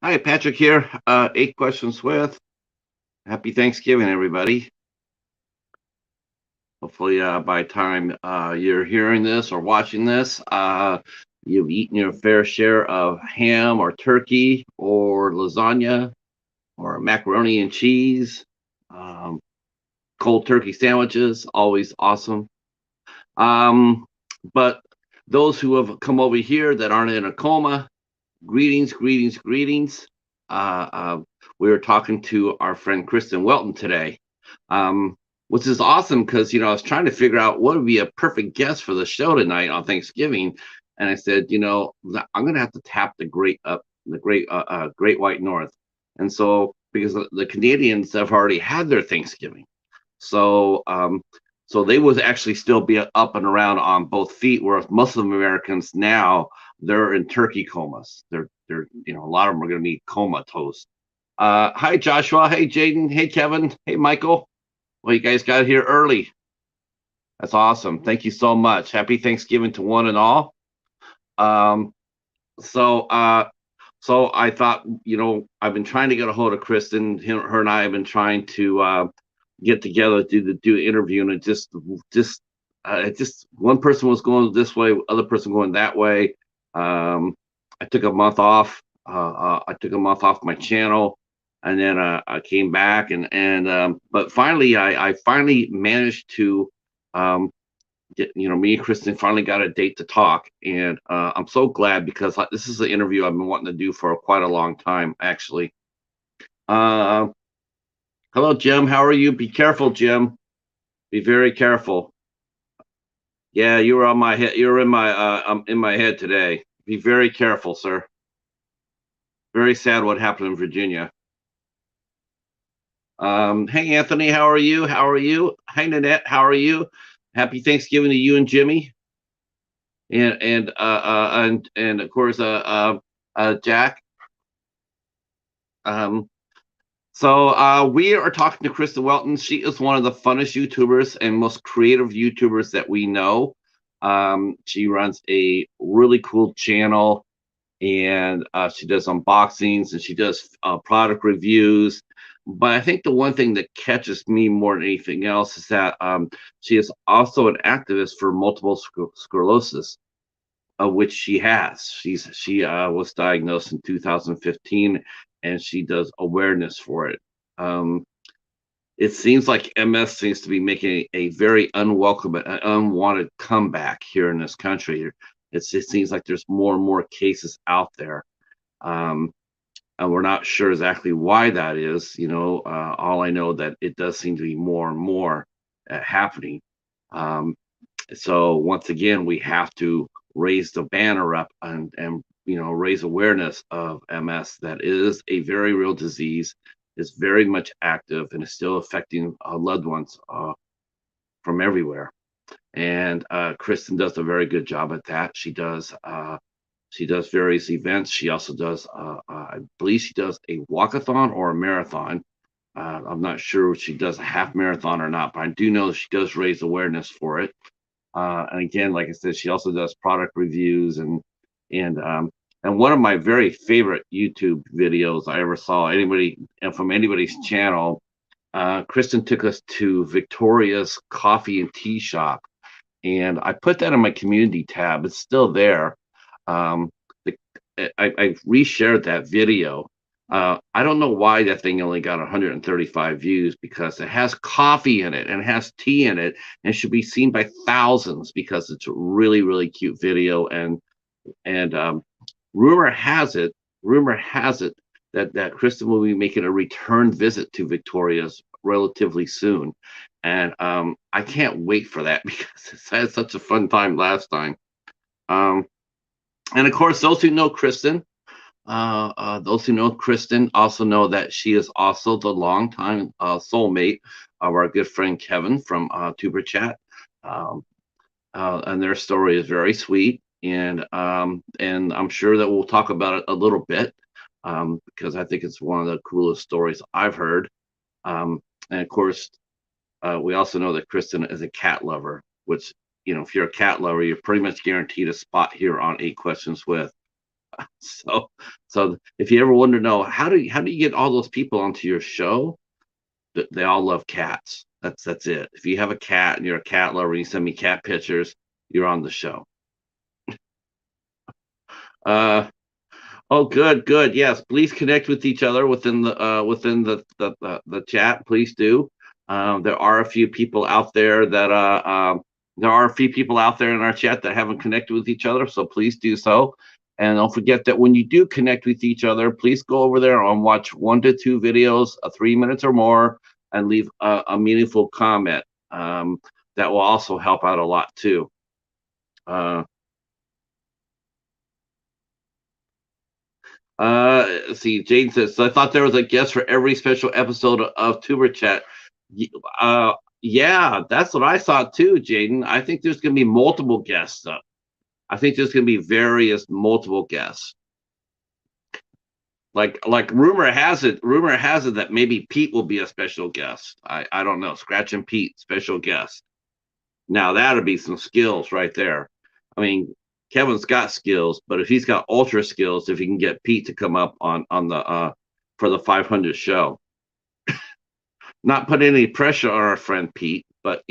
Hi, Patrick here. 8 questions with. Happy Thanksgiving, everybody. Hopefully, by the time you're hearing this or watching this, you've eaten your fair share of ham or turkey or lasagna or macaroni and cheese. Um, Cold turkey sandwiches, always awesome. Um, but those who have come over here that aren't in a coma, greetings, greetings, greetings. Uh, uh, we were talking to our friend Kristin Welton today, um, which is awesome because I was trying to figure out what would be a perfect guest for the show tonight on Thanksgiving, and I said, I'm going to have to tap the Great White North, and so because the Canadians have already had their Thanksgiving, so so they would actually still be up and around on both feet, whereas Muslim Americans now they're in turkey comas. They're a lot of them are going to be comatose. Hi Joshua. Hey Jaden. Hey Kevin. Hey Michael. Well, you guys got here early. That's awesome. Thank you so much. Happy Thanksgiving to one and all. Um, so so I thought, I've been trying to get a hold of Kristin. Her and I have been trying to get together to do an interview, and it just one person was going this way, other person going that way. I took a month off. I took a month off my channel, and then I came back, but finally, I finally managed to um, me and Kristin finally got a date to talk, and I'm so glad because this is an interview I've been wanting to do for quite a long time, actually. Uh, Hello, Jim. How are you? Be careful, Jim. Be very careful. Yeah, you were on my head. You were in my head today. Be very careful, sir. Very sad what happened in Virginia. Hey, Anthony. How are you? How are you? Hi, Nanette. How are you? Happy Thanksgiving to you and Jimmy, and of course, Jack. Um, we are talking to Kristin Welton. She is one of the funnest YouTubers and most creative YouTubers that we know. She runs a really cool channel, and she does unboxings and she does product reviews. But I think the one thing that catches me more than anything else is that she is also an activist for multiple sclerosis, of which she has. She was diagnosed in 2015, and she does awareness for it. Um, it seems like MS seems to be making a very unwelcome, unwanted comeback here in this country. It seems like there's more and more cases out there, um, and we're not sure exactly why that is. All I know that it does seem to be more and more happening. Um, so once again, we have to raise the banner up and raise awareness of MS. That is a very real disease, is very much active, and is still affecting loved ones from everywhere. And Kristin does a very good job at that. She does various events. She also does, I believe, she does a walkathon or a marathon. I'm not sure if she does a half marathon or not, but I do know she does raise awareness for it. And again, like I said, she also does product reviews and um, and one of my very favorite YouTube videos I ever saw anybody from anybody's channel. Kristin took us to Victoria's Coffee and Tea Shop, and I put that in my community tab. It's still there. Um, the, I reshared that video. I don't know why that thing only got 135 views because it has coffee in it and it has tea in it and should be seen by thousands because it's a really, really cute video. And rumor has it, rumor has it that Kristen will be making a return visit to Victoria's relatively soon, and I can't wait for that because it's had such a fun time last time. Um, and of course, those who know Kristin also know that she is also the longtime soulmate of our good friend Kevin from Tuber Chat. Um, and their story is very sweet, and I'm sure that we'll talk about it a little bit because I think it's one of the coolest stories I've heard. And of course, we also know that Kristin is a cat lover, which if you're a cat lover, you're pretty much guaranteed a spot here on 8 Questions with. So if you ever wonder, know how do you get all those people onto your show? They all love cats. That's it. If you have a cat and you're a cat lover, you send me cat pictures, you're on the show. Uh, oh, good, good. Yes, please connect with each other within the chat. Please do. There are a few people out there that there are a few people out there in our chat that haven't connected with each other, so please do so. And don't forget that when you do connect with each other, please go over there and watch 1 to 2 videos, 3 minutes or more, and leave a meaningful comment. That will also help out a lot too. See, Jane says, so I thought there was a guest for every special episode of Tuber Chat. Yeah, that's what I thought too, Jaden. I think there's going to be multiple guests. I think there's going to be various multiple guests. Like rumor has it that maybe Pete will be a special guest. I don't know. Scratch and Pete, special guest. Now that'd be some skills right there. I mean, Kevin's got skills, but if he's got ultra skills, if he can get Pete to come up on the for the 500 show, not put any pressure on our friend Pete, but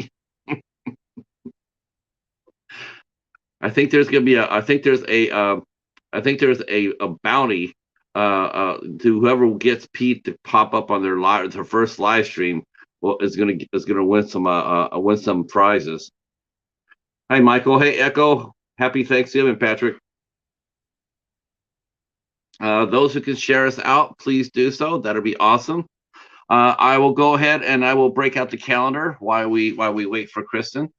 I think there's gonna be I think there's a bounty to whoever gets Pete to pop up on their first live stream. Well, is gonna win some prizes. Hi, Michael. Hey, Echo. Happy Thanksgiving, Patrick. Those who can share us out, please do so. That'll be awesome. I will go ahead and I will break out the calendar while we wait for Kristin.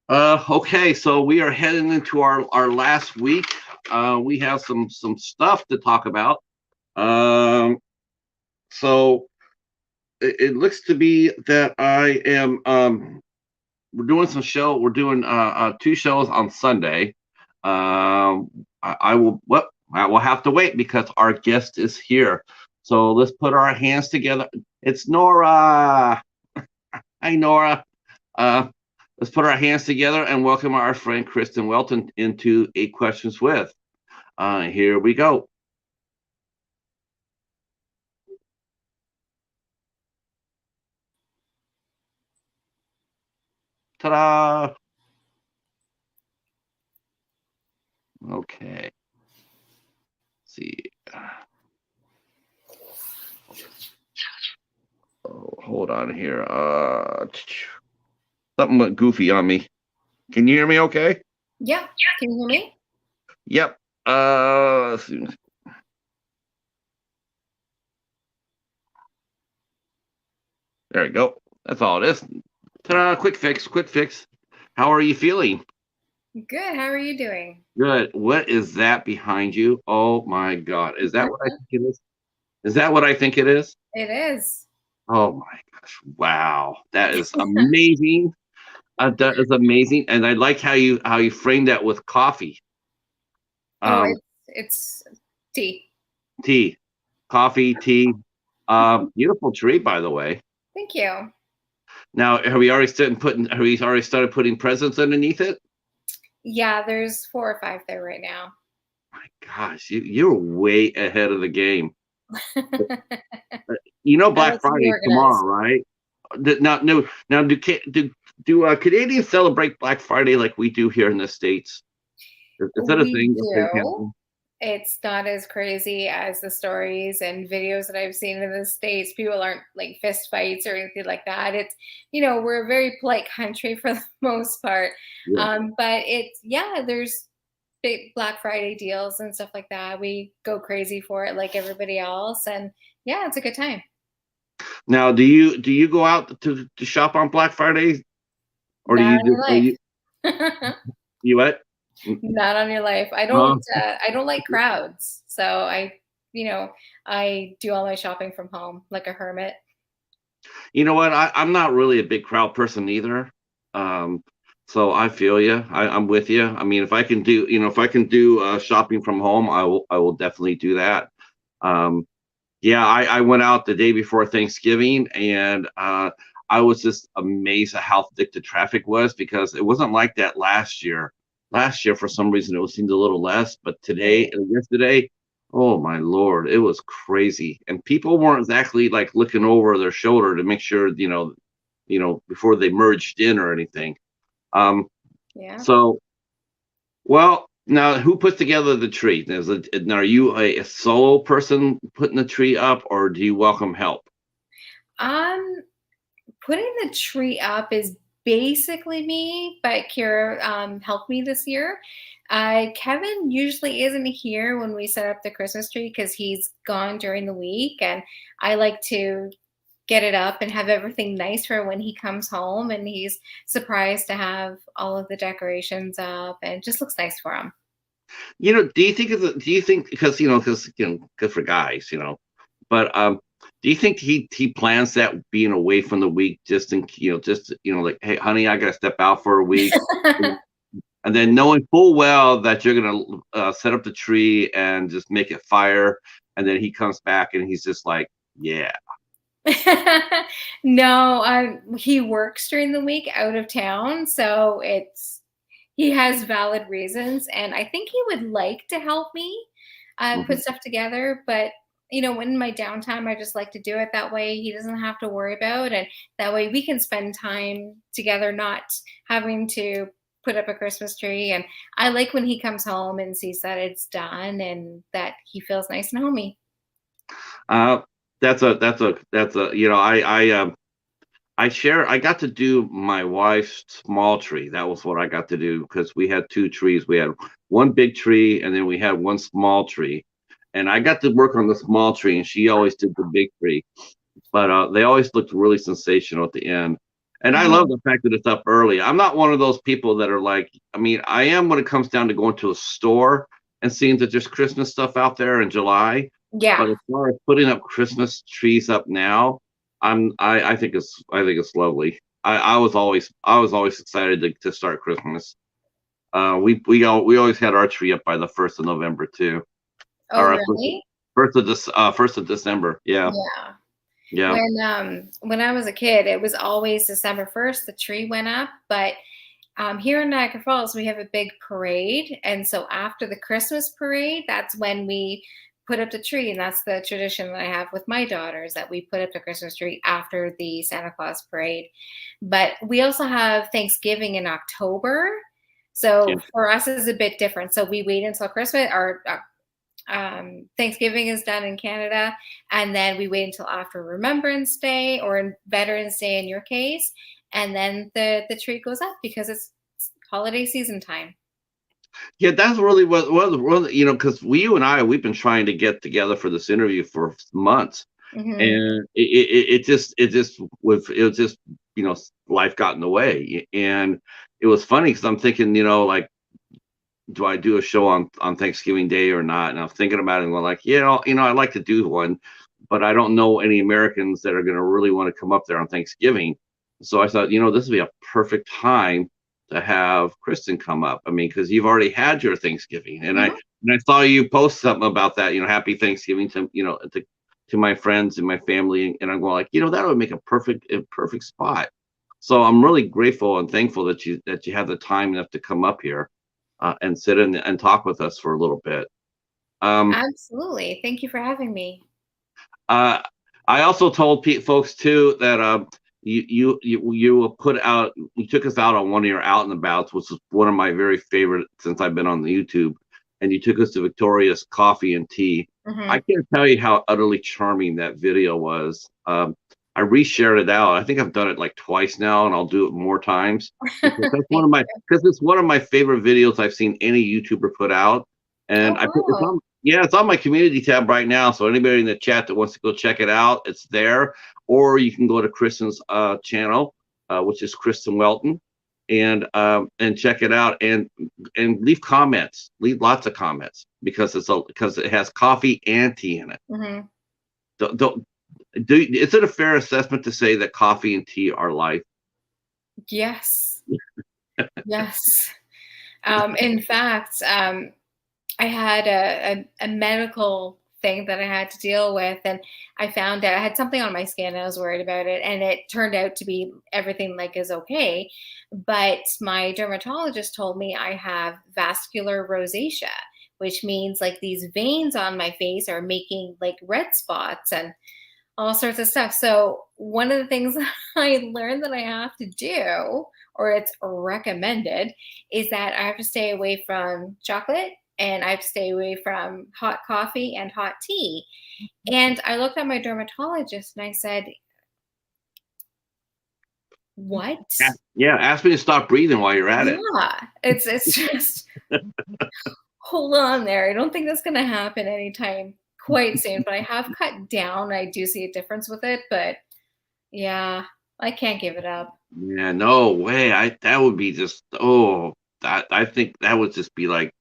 Okay, so we are heading into our last week. We have some stuff to talk about. So it looks to be that I am we're doing We're doing 2 shows on Sunday. I will have to wait because our guest is here. So let's put our hands together. It's Nora. Hi, Nora. Let's put our hands together and welcome our friend Kristin Welton into 8 Questions With. Here we go. Ta-da! Okay. Let's see. Oh, hold on here. Something went goofy on me. Can you hear me okay? Yeah. Can you hear me? Yep. Let's see. There we go. That's all it is. Ta-da! Quick fix. How are you feeling? Good. How are you doing? Good. What is that behind you? Oh my God. Is that what I think it is? Is that what I think it is? It is. Oh my gosh. Wow. That is amazing. That is amazing. And I like how you framed that with coffee. It's tea. Tea. Coffee, tea. Beautiful tree, by the way. Thank you. Now, have we already started putting presents underneath it? Yeah, there's 4 or 5 there right now. My gosh, you're way ahead of the game. You know, Black Friday is tomorrow, right? Now, do Canadians celebrate Black Friday like we do here in the States? Is that a thing? Do. It's not as crazy as the stories and videos that I've seen in the States. People aren't like fist fights or anything like that. It's, we're a very polite country for the most part. Yeah. But there's big Black Friday deals and stuff like that. We go crazy for it like everybody else. And yeah, it's a good time. Now, do you go out to shop on Black Friday? Or not do you you what? Not on your life. I don't like crowds. So I do all my shopping from home like a hermit. You know what? I'm not really a big crowd person either. So I feel you. I'm with you. I mean, if I can do shopping from home, I will definitely do that. Yeah, I went out the day before Thanksgiving and I was just amazed at how thick the traffic was because it wasn't like that last year. Last year, for some reason, it seemed a little less, but today Right. and yesterday, oh my Lord, it was crazy. And people weren't exactly like looking over their shoulder to make sure, before they merged in or anything. Um, Yeah. so, well, now who puts together the tree? Now, are you a solo person putting the tree up, or do you welcome help? Um, Putting the tree up is basically me, but Kira helped me this year. Kevin usually isn't here when we set up the Christmas tree because he's gone during the week, and I like to get it up and have everything nice for when he comes home, and he's surprised to have all of the decorations up, and it just looks nice for him. Do you think because good for guys, but do you think he plans that being away from the week like, hey, honey, I gotta step out for a week, and then knowing full well that you're gonna set up the tree and just make it fire, and then he comes back and he's just like, yeah. No, he works during the week out of town, so he has valid reasons, and I think he would like to help me put Mhm. stuff together. But in my downtime, I just like to do it that way. He doesn't have to worry about, and that way we can spend time together, not having to put up a Christmas tree. And I like when he comes home and sees that it's done and that he feels nice and homey. Uh, that's a I got to do my wife's small tree. That was what I got to do because we had two trees. We had one big tree and then we had one small tree. And I got to work on the small tree and she always did the big tree. But they always looked really sensational at the end. And I love Mhm. the fact that it's up early. I'm not one of those people that are like, I mean, I am when it comes down to going to a store and seeing that there's Christmas stuff out there in July. Yeah. But as far as putting up Christmas trees up now, I think it's lovely. I was always excited to start Christmas. We always had our tree up by the 1st of November too, Oh, or really? first of December. Yeah, Yeah. yeah. When I was a kid, it was always December 1st, the tree went up. But here in Niagara Falls, we have a big parade. And so after the Christmas parade, that's when we put up the tree. And that's the tradition that I have with my daughters, that we put up the Christmas tree after the Santa Claus parade. But we also have Thanksgiving in October. Yeah. So for us, it's a bit different. So we wait until Christmas, or Thanksgiving is done in Canada, and then we wait until after Remembrance Day, or in Veterans Day in your case, and then the tree goes up because it's holiday season time. Yeah, that's really because you and we've been trying to get together for this interview for months, Hmm. and it was just life got in the way, and it was funny because I'm thinking, like, do I do a show on Thanksgiving Day or not? And I'm thinking about it and we're like, I'd like to do one, but I don't know any Americans that are going to really want to come up there on Thanksgiving. So I thought, this would be a perfect time to have Kristen come up. I mean, because you've already had your Thanksgiving, and Hmm. I saw you post something about that. Happy Thanksgiving to my friends and my family, and I'm going like, that would make a perfect spot. So I'm really grateful and thankful that you have the time enough to come up here and sit in and talk with us for a little bit. Um, Absolutely. Thank you for having me. uh, I also told folks too that you took us out on one of your out and abouts, which is one of my very favorite since I've been on the YouTube, and you took us to Victoria's Coffee and Tea. I Hmm. can't tell you how utterly charming that video was. I reshared it out. I think I've done it like twice now, and I'll do it more times Thank you. because it's one of my favorite videos I've seen any YouTuber put out. Oh, And wow. it's on my community tab right now. So anybody in the chat that wants to go check it out, it's there. Or you can go to Kristen's channel, which is Kristin Welton, and check it out and leave comments. Leave lots of comments because it has coffee and tea in it. Hmm. Don't, is it a fair assessment to say that coffee and tea are life? Yes. Yes. In fact, I had a medical thing that I had to deal with, and I found out I had something on my skin. And I was worried about it, and it turned out to be everything like is okay. But my dermatologist told me I have vascular rosacea, which means like these veins on my face are making like red spots and all sorts of stuff. So one of the things that I learned that I have to do, or it's recommended, is that I have to stay away from chocolate and I have to stay away from hot coffee and hot tea. And I looked at my dermatologist and I said, "What?" Yeah, ask me to stop breathing while you're at it. Yeah, it's just hold on there. I don't think that's going to happen anytime quite soon, but I have cut down. I do see a difference with it, but yeah, I can't give it up. Yeah, no way. That would be just, oh, that I think that would just be like,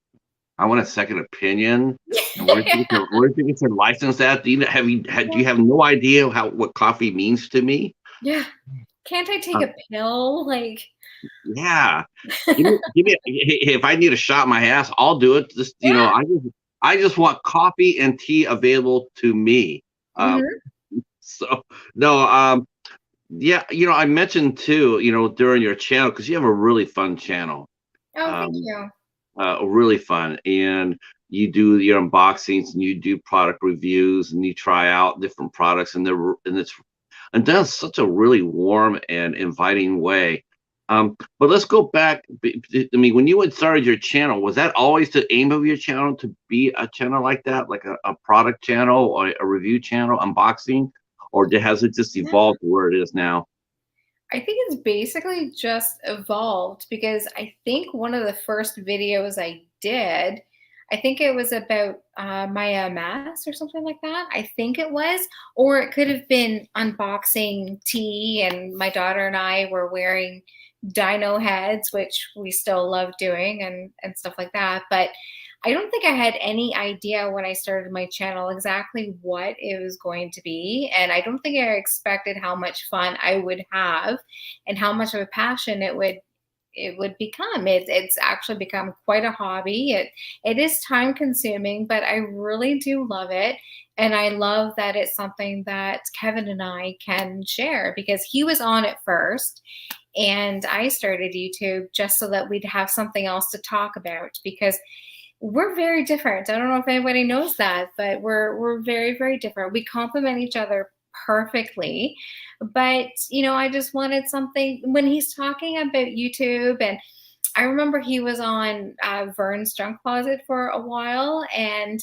I want a second opinion. And where do you think it's licensed at? Do you have no idea what coffee means to me? Yeah. Can't I take Uh, a pill? Like, yeah. If I need a shot in my ass, I'll do it. Just, yeah. I just want coffee and tea available to me. Um, Mhm. so no, yeah, I mentioned too, during your channel, because you have a really fun channel. Oh, thank Um, you. really fun. And you do your unboxings and you do product reviews and you try out different products and that's such a really warm and inviting way. But let's go back. I mean, when you had started your channel, was that always the aim of your channel to be a channel like that, like a product channel or a review channel, unboxing, or has it just Yeah. evolved to where it is now? I think it's basically just evolved because I think one of the first videos I did, I think it was about my MS or something like that. I think it was, or it could have been unboxing tea, and my daughter and I were wearing dino heads, which we still love doing and stuff like that. But I don't think I had any idea when I started my channel exactly what it was going to be. And I don't think I expected how much fun I would have and how much of a passion it would become. It's actually become quite a hobby. It is time consuming, but I really do love it. And I love that it's something that Kevin and I can share because he was on it first. And I started YouTube just so that we'd have something else to talk about because we're very different. I don't know if anybody knows that, but we're very, very different. We complement each other perfectly. But, I just wanted something when he's talking about YouTube. And I remember he was on Vern's Junk Closet for a while, and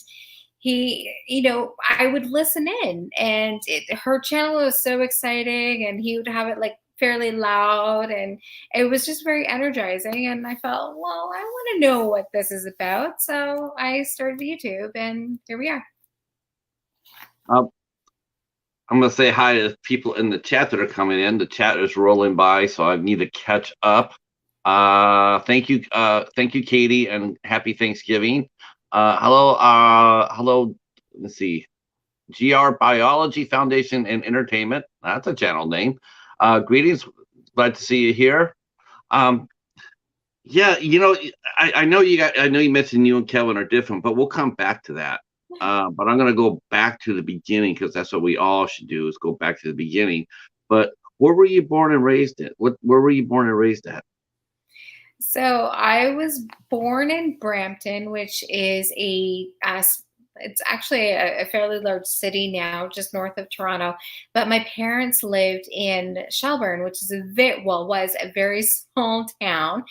I would listen in, and her channel was so exciting, and he would have it like fairly loud, and it was just very energizing. And I felt, well, I want to know what this is about, so I started YouTube, and here we are. Um, I'm gonna say hi to people in the chat that are coming in. The chat is rolling by, so I need to catch up. Thank you, Katie, and happy Thanksgiving. Hello. Let's see, GR Biology Foundation and Entertainment. That's a channel name. Greetings, glad to see you here. Um, yeah, I know you mentioned you and Kevin are different, but we'll come back to that. But I'm going to go back to the beginning because that's what we all should do is go back to the beginning. But where were you born and raised at? Where were you born and raised at? So I was born in Brampton, which is it's actually a fairly large city now, just north of Toronto. But my parents lived in Shelburne, which is was a very small town,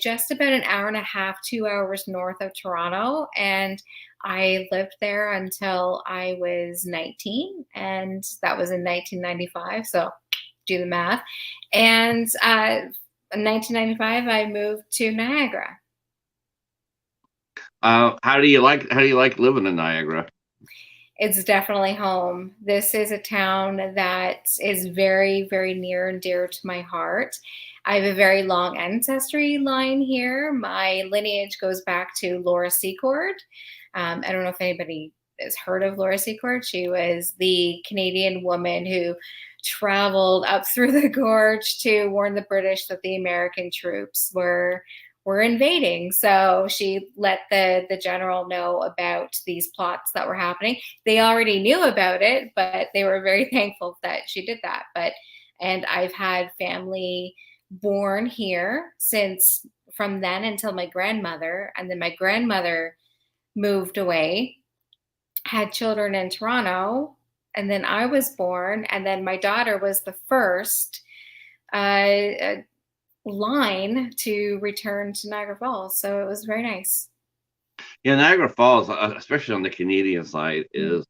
just about an hour and a half, 2 hours north of Toronto. And I lived there until I was 19, and that was in 1995. So do the math. And in 1995, I moved to Niagara. How do you like living in Niagara? It's definitely home. This is a town that is very, very near and dear to my heart. I have a very long ancestry line here. My lineage goes back to Laura Secord. I don't know if anybody has heard of Laura Secord. She was the Canadian woman who traveled up through the gorge to warn the British that the American troops were invading. So she let the general know about these plots that were happening. They already knew about it, but they were very thankful that she did that. And I've had family born here since from then until my grandmother, and then my grandmother moved away, had children in Toronto, and then I was born, and then my daughter was the first uh, line to return to Niagara Falls. So it was very nice. Yeah, Niagara Falls, especially on the Canadian side, Mm. is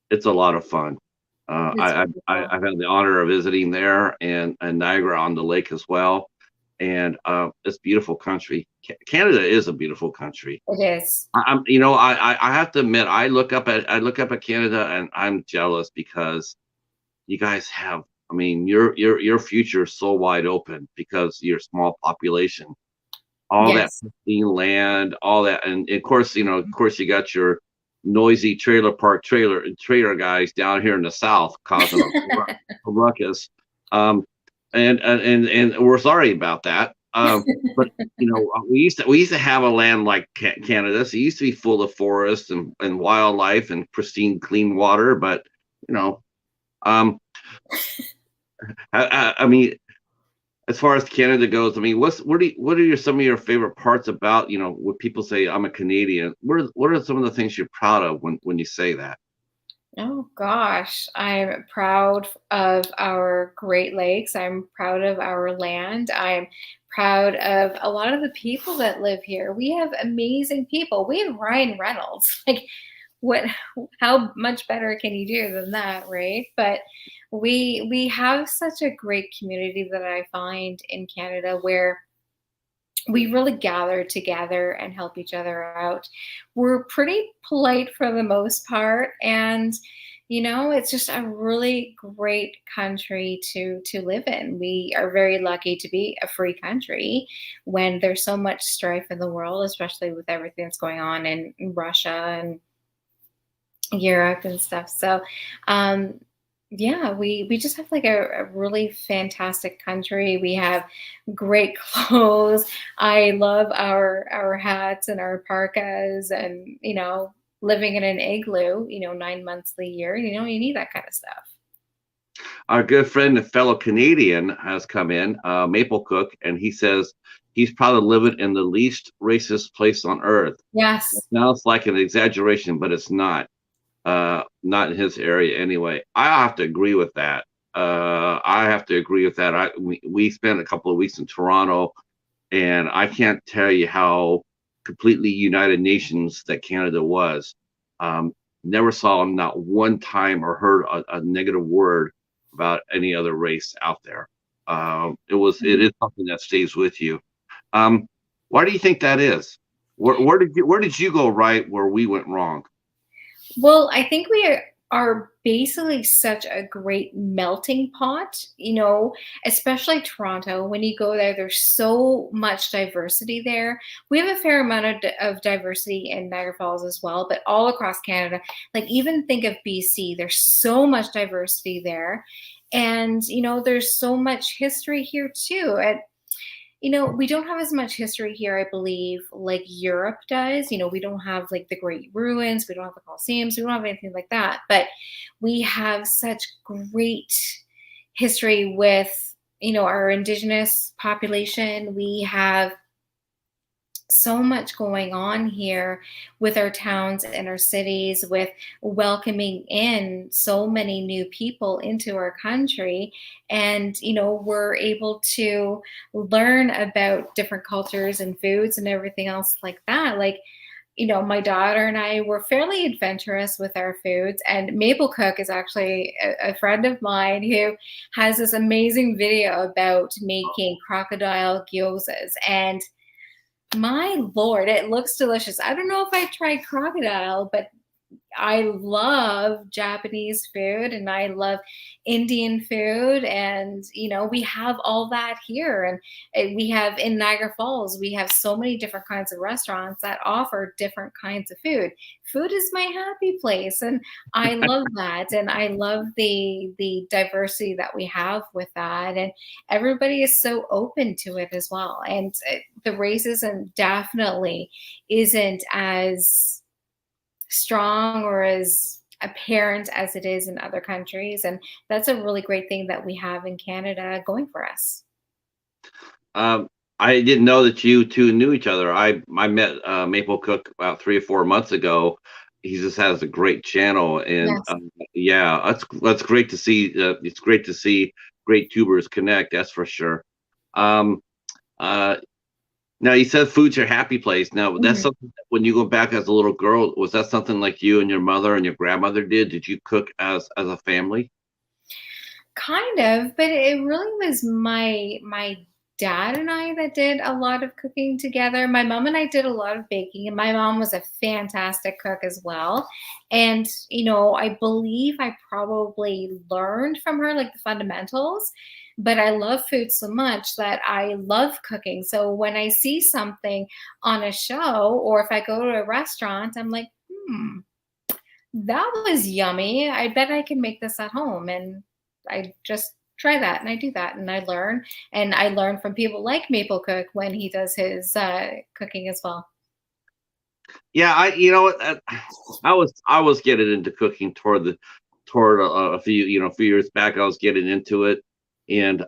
it's a lot of fun. It's beautiful. I've had the honor of visiting there and Niagara on the lake as well, and it's beautiful country. Canada is a beautiful country. It is. I'm, I have to admit, I look up at Canada and I'm jealous because you guys have, I mean, your future is so wide open because your small population, all that Yes. pristine land, all that, and of course, of course, you got your noisy trailer park trailer guys down here in the south causing a ruckus, um, and we're sorry about that. But we used to have a land like Canada. So it used to be full of forests and wildlife and pristine, clean water. But you know, um, I mean, as far as Canada goes, I mean, what are some of your favorite parts about, when people say I'm a Canadian? What are some of the things you're proud of when you say that? Oh gosh, I'm proud of our Great Lakes. I'm proud of our land. I'm proud of a lot of the people that live here. We have amazing people. We have Ryan Reynolds. Like what how much better can you do than that, right? But we have such a great community that I find in Canada where we really gather together and help each other out. We're pretty polite for the most part, and it's just a really great country to live in. We are very lucky to be a free country when there's so much strife in the world, especially with everything that's going on in Russia and Europe and stuff. So, um, yeah, we just have like a really fantastic country. We have great clothes. I love our hats and our parkas, and living in an igloo. 9 months a year. You need that kind of stuff. Our good friend and fellow Canadian has come in, Maple Cook, and he says he's probably living in the least racist place on earth. It Yes. sounds like an exaggeration, but it's not. Not in his area anyway. I have to agree with that. I have to agree with that. We spent a couple of weeks in Toronto, and I can't tell you how completely United Nations that Canada was. Never saw not one time or heard a negative word about any other race out there. It is something that stays with you. Um, why do you think that is? Where did you go right where we went wrong? Well, I think we are basically such a great melting pot, especially Toronto. When you go there, there's so much diversity there. We have a fair amount of diversity in Niagara Falls as well, but all across Canada, like even think of BC, there's so much diversity there. And, there's so much history here too. We don't have as much history here, I believe, like Europe does. We don't have like the great ruins, we don't have the Colosseums, we don't have anything like that. But we have such great history with, our indigenous population. We have so much going on here with our towns and our cities, with welcoming in so many new people into our country. And we're able to learn about different cultures and foods and everything else like that. Like, my daughter and I were fairly adventurous with our foods, and Maple Cook is actually a friend of mine who has this amazing video about making crocodile gyozas. And my lord, it looks delicious. I don't know if I tried crocodile, but I love Japanese food and I love Indian food. And, we have all that here. And we have in Niagara Falls, we have so many different kinds of restaurants that offer different kinds of food. Food is my happy place. And I love that. And I love the diversity that we have with that. And everybody is so open to it as well. And the racism definitely isn't as strong or as apparent as it is in other countries. And that's a really great thing that we have in Canada going for us. Um, I didn't know that you two knew each other. I met Maple Cook about 3 or 4 months ago. He just has a great channel, and Yes. yeah, that's great to see. It's great to see great tubers connect. That's for sure. Um, uh, Now you said food's your happy place. Now that's Mhm. something that when you go back as a little girl, was that something like you and your mother and your grandmother did? Did you cook as a family? Kind of, but it really was my dad and I that did a lot of cooking together. My mom and I did a lot of baking, and my mom was a fantastic cook as well. And I believe I probably learned from her like the fundamentals, but I love food so much that I love cooking. So when I see something on a show or if I go to a restaurant, I'm like, that was yummy. I bet I can make this at home. And I just try that and I do that and I learn. And I learn from people like Maple Cook when he does his cooking as well. Yeah, I you know what I was getting into cooking toward a few a few years back. I was getting into it, and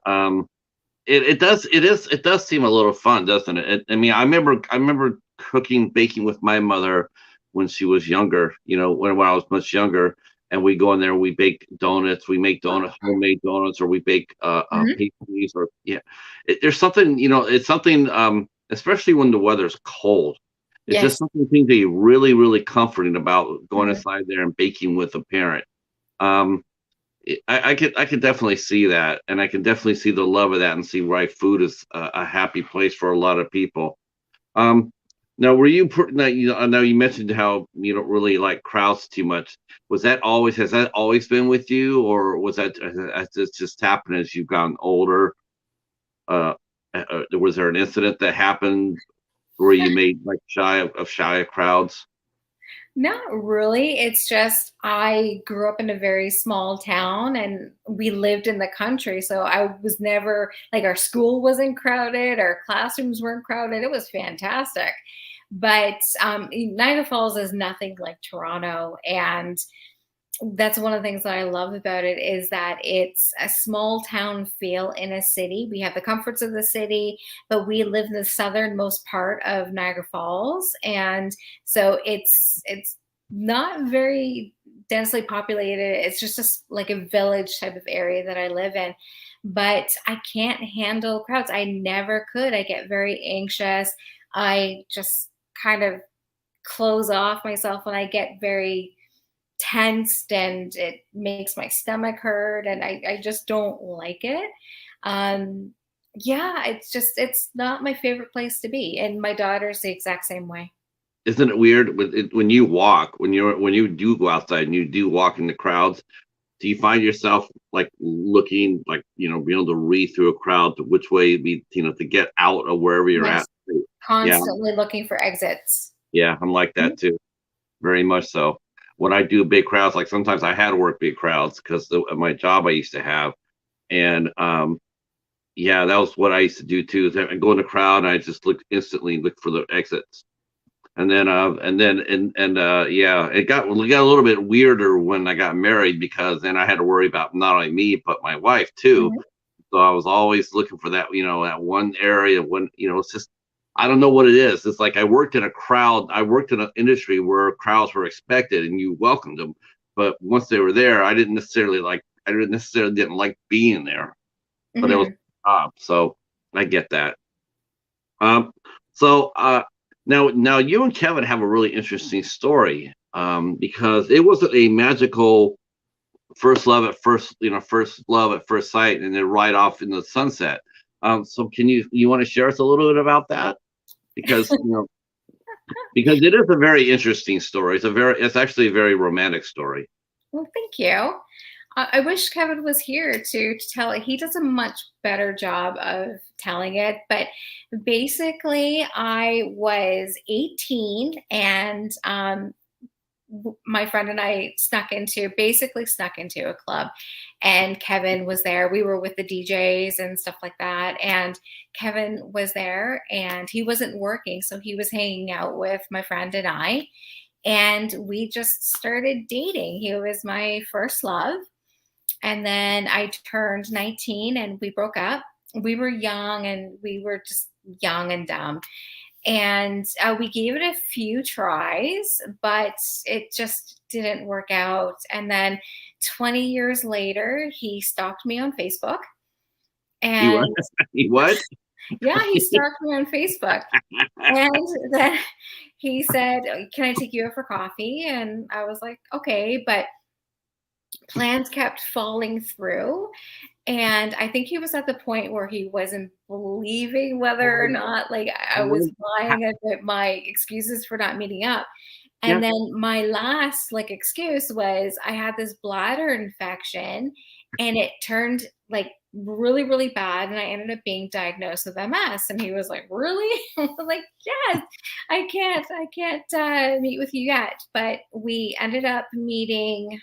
it does seem a little fun, doesn't it? I mean, I remember cooking baking with my mother when she was younger. When I was much younger, and we go in there and we bake donuts. We make donuts, homemade donuts, or we bake Mhm. pastries, or yeah. There's something it's something especially when the weather's cold. It's just Yes. something thing that you really comforting about going Mhm. inside there and baking with a parent. Um, I could definitely see that, and I can definitely see the love of that, and see why food is a happy place for a lot of people. Um, Now, now, I know you mentioned how you don't really like crowds too much. Has that always been with you, or has this just happened as you've gotten older? Uh, was there an incident that happened where you made like shy of crowds? Not really. It's just I grew up in a very small town and we lived in the country. So I was never like our school wasn't crowded, our classrooms weren't crowded. It was fantastic. But Niagara Falls is nothing like Toronto. And that's one of the things that I love about it is that it's a small town feel in a city. We have the comforts of the city, but we live in the southernmost part of Niagara Falls, and so it's not very densely populated. It's just like a village type of area that I live in. But I can't handle crowds. I never could. I get very anxious. I just kind of close off myself when I get very tensed and it makes my stomach hurt and I just don't like it. Um, yeah, it's not my favorite place to be. And my daughter's the exact same way. Isn't it weird when you walk, when you do go outside and you do walk in the crowds? Do you find yourself like looking like being able to read through a crowd to which way be to get out of wherever you're at? Yes, Yeah, constantly looking for exits. yeah, I'm like Mhm. that too, very much so. When I do big crowds, like sometimes I had to work big crowds because my job I used to have, and yeah, that was what I used to do too. Is I go in the crowd and I just look for the exits. And then yeah, it got a little bit weirder when I got married because then I had to worry about not only me but my wife too. Mhm. So I was always looking for that one area when it's just I don't know what it is. It's like I worked in an industry where crowds were expected and you welcomed them, but once they were there, I didn't necessarily didn't like being there, but it was Mhm. a job, so I get that. Um, so now you and Kevin have a really interesting story because it wasn't a magical first love at first sight, and then right off in the sunset. So can you want to share us a little bit about that? Because because it is a very interesting story. It's actually a very romantic story. Well, thank you. I wish Kevin was here to tell it. He does a much better job of telling it. But basically, I was 18 and my friend and I snuck into a club, and Kevin was there. We were with the DJs and stuff like that. And Kevin was there and he wasn't working. So he was hanging out with my friend and I, and we just started dating. He was my first love. And then I turned 19 and we broke up. we were young and we were just young and dumb. And we gave it a few tries, but it just didn't work out. And then 20 years later, he stalked me on Facebook. He what? And He what? yeah, he stalked me on Facebook. And then he said, "Can I take you out for coffee?" And I was like, "Okay." But plans kept falling through. And I think he was at the point where he wasn't believing whether or not, like, I was lying about my excuses for not meeting up. And Yeah. then my last, like, excuse was I had this bladder infection, and it turned, like, really, really bad, and I ended up being diagnosed with MS. And he was like, "Really?" I was like, "Yes, I can't meet with you yet." But we ended up meeting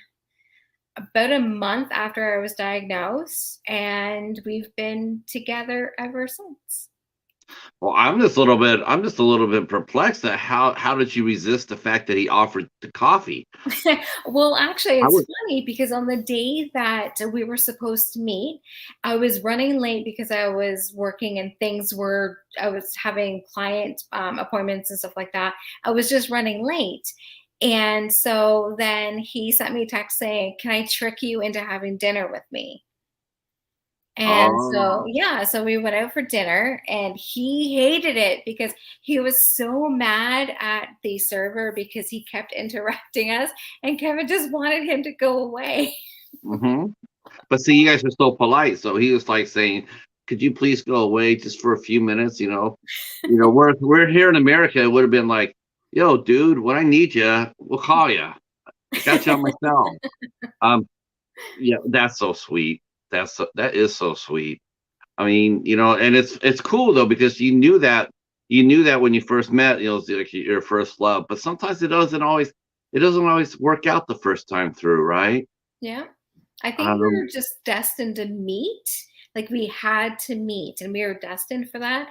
about a month after I was diagnosed, and we've been together ever since. Well, I'm just a little bit perplexed at how did you resist the fact that he offered the coffee? Well, actually, I it's would funny because on the day that we were supposed to meet, I was running late because I was working and I was having client appointments and stuff like that. I was just running late. And so then he sent me a text saying, "Can I trick you into having dinner with me?" And so, oh, yeah, so we went out for dinner and he hated it because he was so mad at the server because he kept interrupting us and Kevin just wanted him to go away. mhm. But see, you guys are so polite, so he was, like, saying, "Could you please go away just for a few minutes," you know? We're here in America, it would've been like, "Yo, dude, when I need you, we'll call you. I got you on my cell." Um, yeah, that's so sweet. That is so sweet. I mean, and it's cool though because you knew that when you first met, it's like your first love. But sometimes it doesn't always work out the first time through, right? Yeah. I think we Um, were just destined to meet. Like we had to meet and we were destined for that,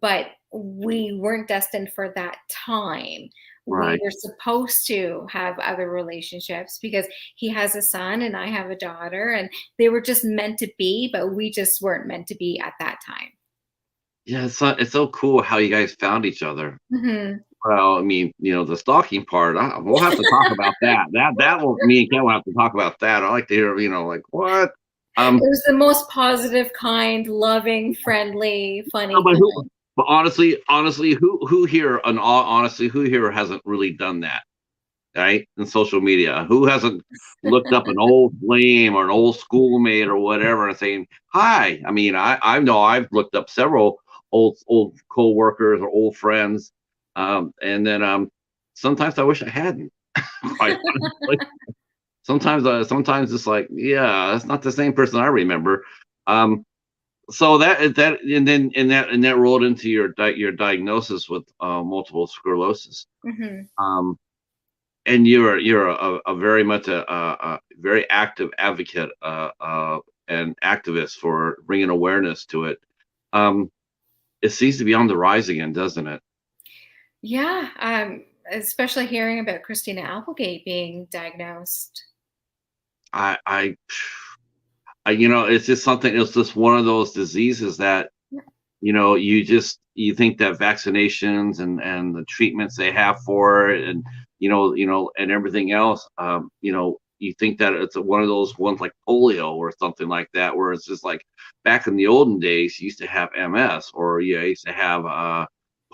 but we weren't destined for that time. We right. were supposed to have other relationships because he has a son and I have a daughter, and they were just meant to be, but we just weren't meant to be at that time. Yeah, it's so cool how you guys found each other. Mhm. Well, I mean, the stalking part, we'll have to talk about that. That will me and Ken will have to talk about that. I like to hear, like what? It Um, was the most positive, kind, loving, friendly, no, funny but time. honestly, who here, and all honestly, who here hasn't really done that? Right? In social media. Who hasn't looked up an old flame or an old schoolmate or whatever and saying, "Hi." I mean, I know I've looked up several old coworkers or old friends. And then sometimes I wish I hadn't, quite honestly. Sometimes it's like, yeah, that's not the same person I remember. Um, so that and that rolled into your diagnosis with multiple sclerosis. Mhm. Um, and you're a very much a very active advocate and activist for bringing awareness to it. Um, it seems to be on the rise again, doesn't it? Yeah, especially hearing about Christina Applegate being diagnosed. I, I, it's just something. It's just one of those diseases that Yeah. you think that vaccinations and the treatments they have for it, and and everything else, you think that it's one of those ones like polio or something like that, where it's just like back in the olden days, you used to have MS, or you used to have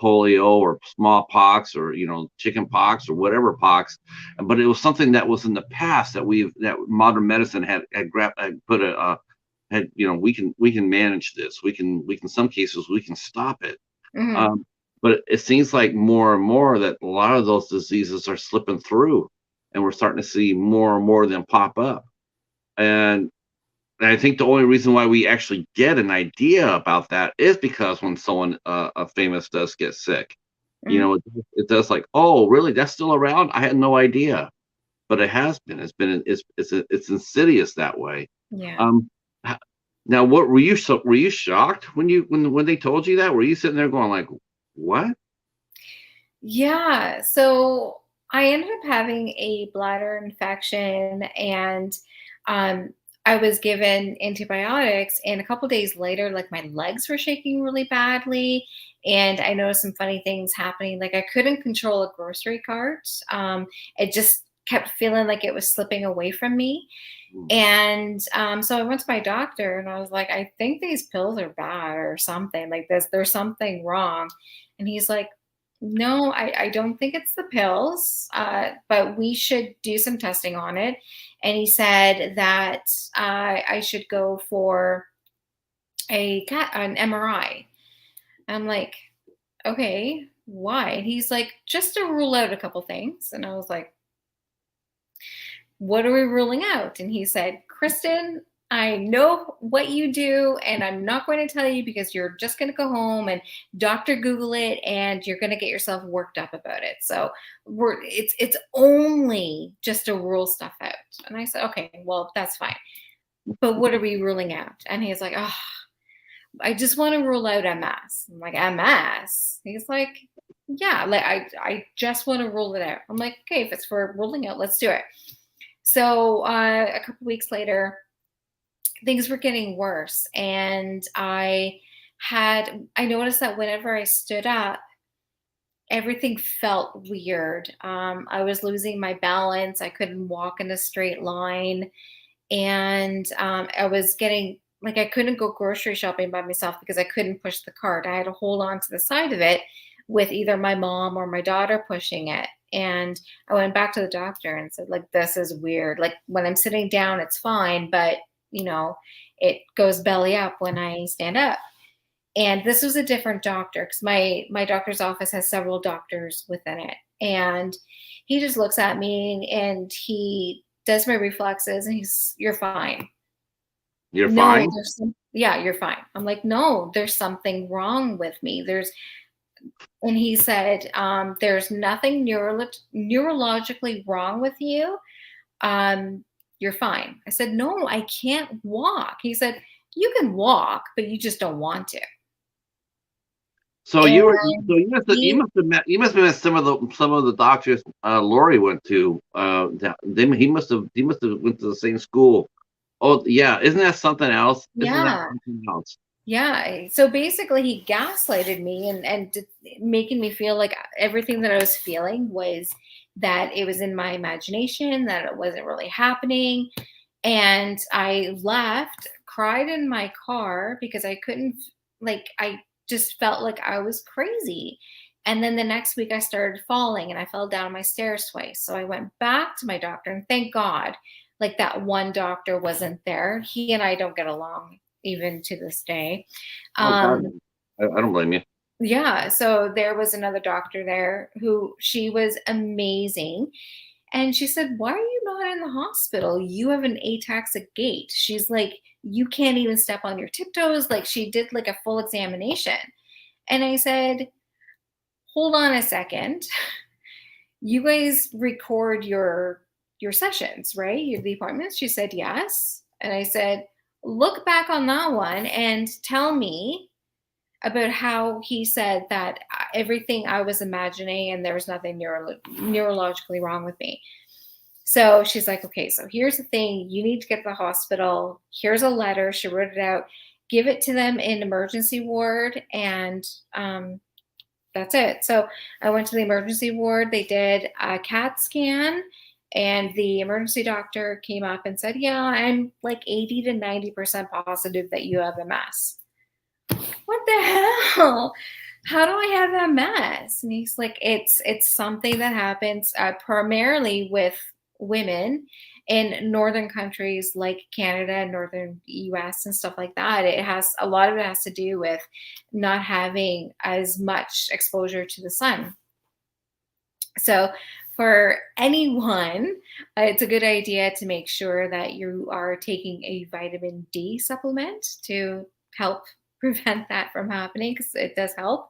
polio or smallpox, or chicken pox or whatever pox, but it was something that was in the past that modern medicine had put and we can manage this. We can some cases we can stop it. Mhm. Um, but it seems like more and more that a lot of those diseases are slipping through, and we're starting to see more and more of them pop up. And, I think the only reason why we actually get an idea about that is because when someone famous does get sick, Mhm. it does like, oh, really? That's still around? I had no idea, but it has been. It's insidious that way. Yeah. Um, h- Now, what were you shocked when they told you that? Were you sitting there going like, "What?" Yeah. So I ended up having a bladder infection, and um, I was given antibiotics, and a couple days later, like my legs were shaking really badly, and I noticed some funny things happening. Like I couldn't control a grocery cart. It just kept feeling like it was slipping away from me. Mm. And so I went to my doctor, and I was like, I think these pills are bad or something like this. There's something wrong. And he's like, no, I don't think it's the pills, but we should do some testing on it. And he said that I should go for an MRI. I'm like, okay, why? And he's like, just to rule out a couple things. And I was like, what are we ruling out? And he said, Kristin, I know what you do, and I'm not going to tell you because you're just going to go home and Dr. Google it, and you're going to get yourself worked up about it. So it's only just to rule stuff out. And I said, okay, well, that's fine. But what are we ruling out? And he's like, oh, I just want to rule out MS. I'm like, MS? He's like, yeah, like I just want to rule it out. I'm like, okay, if it's for ruling out, let's do it. So a couple weeks later, things were getting worse, and I noticed that whenever I stood up, everything felt weird. I was losing my balance. I couldn't walk in a straight line, and I was getting like I couldn't go grocery shopping by myself because I couldn't push the cart. I had to hold on to the side of it with either my mom or my daughter pushing it. And I went back to the doctor and said, like, this is weird. Like when I'm sitting down, it's fine, but it goes belly up when I stand up. And this was a different doctor because my doctor's office has several doctors within it. And he just looks at me and he does my reflexes and you're fine. You're No, fine. yeah, you're fine. I'm like, no, there's something wrong with me. And he said, there's nothing neurologically wrong with you. You're fine. I said, no, I can't walk. He said, you can walk, but you just don't want to. So And you must have met some of the doctors Lori went to. He must have went to the same school. Oh yeah, isn't that something else? Isn't that yeah, something else? yeah. So basically, he gaslighted me and making me feel like everything that I was feeling was that it was in my imagination, that it wasn't really happening. And I left, cried in my car because I couldn't, like, I just felt like I was crazy. And then the next week I started falling and I fell down my stairs twice. So I went back to my doctor, and thank God, like that one doctor wasn't there. He and I don't get along even to this day. Oh God, Um, I don't blame you. yeah. So there was another doctor there who she was amazing. And she said, why are you not in the hospital? You have an ataxic gait. She's like, you can't even step on your tiptoes. Like she did like a full examination. And I said, hold on a second. You guys record your sessions, right? The appointments? She said, yes. And I said, look back on that one and tell me about how he said that everything I was imagining and there was nothing neurologically wrong with me. So she's like, okay, so here's the thing. You need to get to the hospital. Here's a letter. She wrote it out. Give it to them in emergency ward. And that's it. So I went to the emergency ward. They did a CAT scan. And the emergency doctor came up and said, yeah, I'm like 80 to 90% positive that you have MS. What the hell? How do I have MS? And he's like, it's something that happens primarily with women in northern countries like Canada, northern US and stuff like that. A lot of it has to do with not having as much exposure to the sun. So for anyone, it's a good idea to make sure that you are taking a vitamin D supplement to help prevent that from happening, because it does help.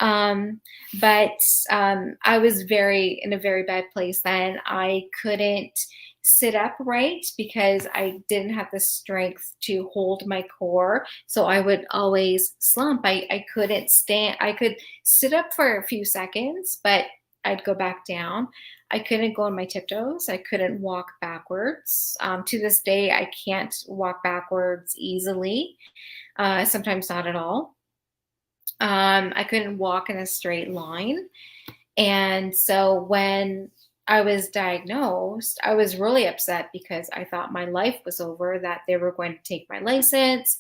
But I was in a very bad place then. I couldn't sit upright because I didn't have the strength to hold my core. So I would always slump. I couldn't stand. I could sit up for a few seconds, but I'd go back down. I couldn't go on my tiptoes. I couldn't walk backwards. To this day, I can't walk backwards easily. Sometimes not at all. I couldn't walk in a straight line. And so when I was diagnosed, I was really upset because I thought my life was over, that they were going to take my license,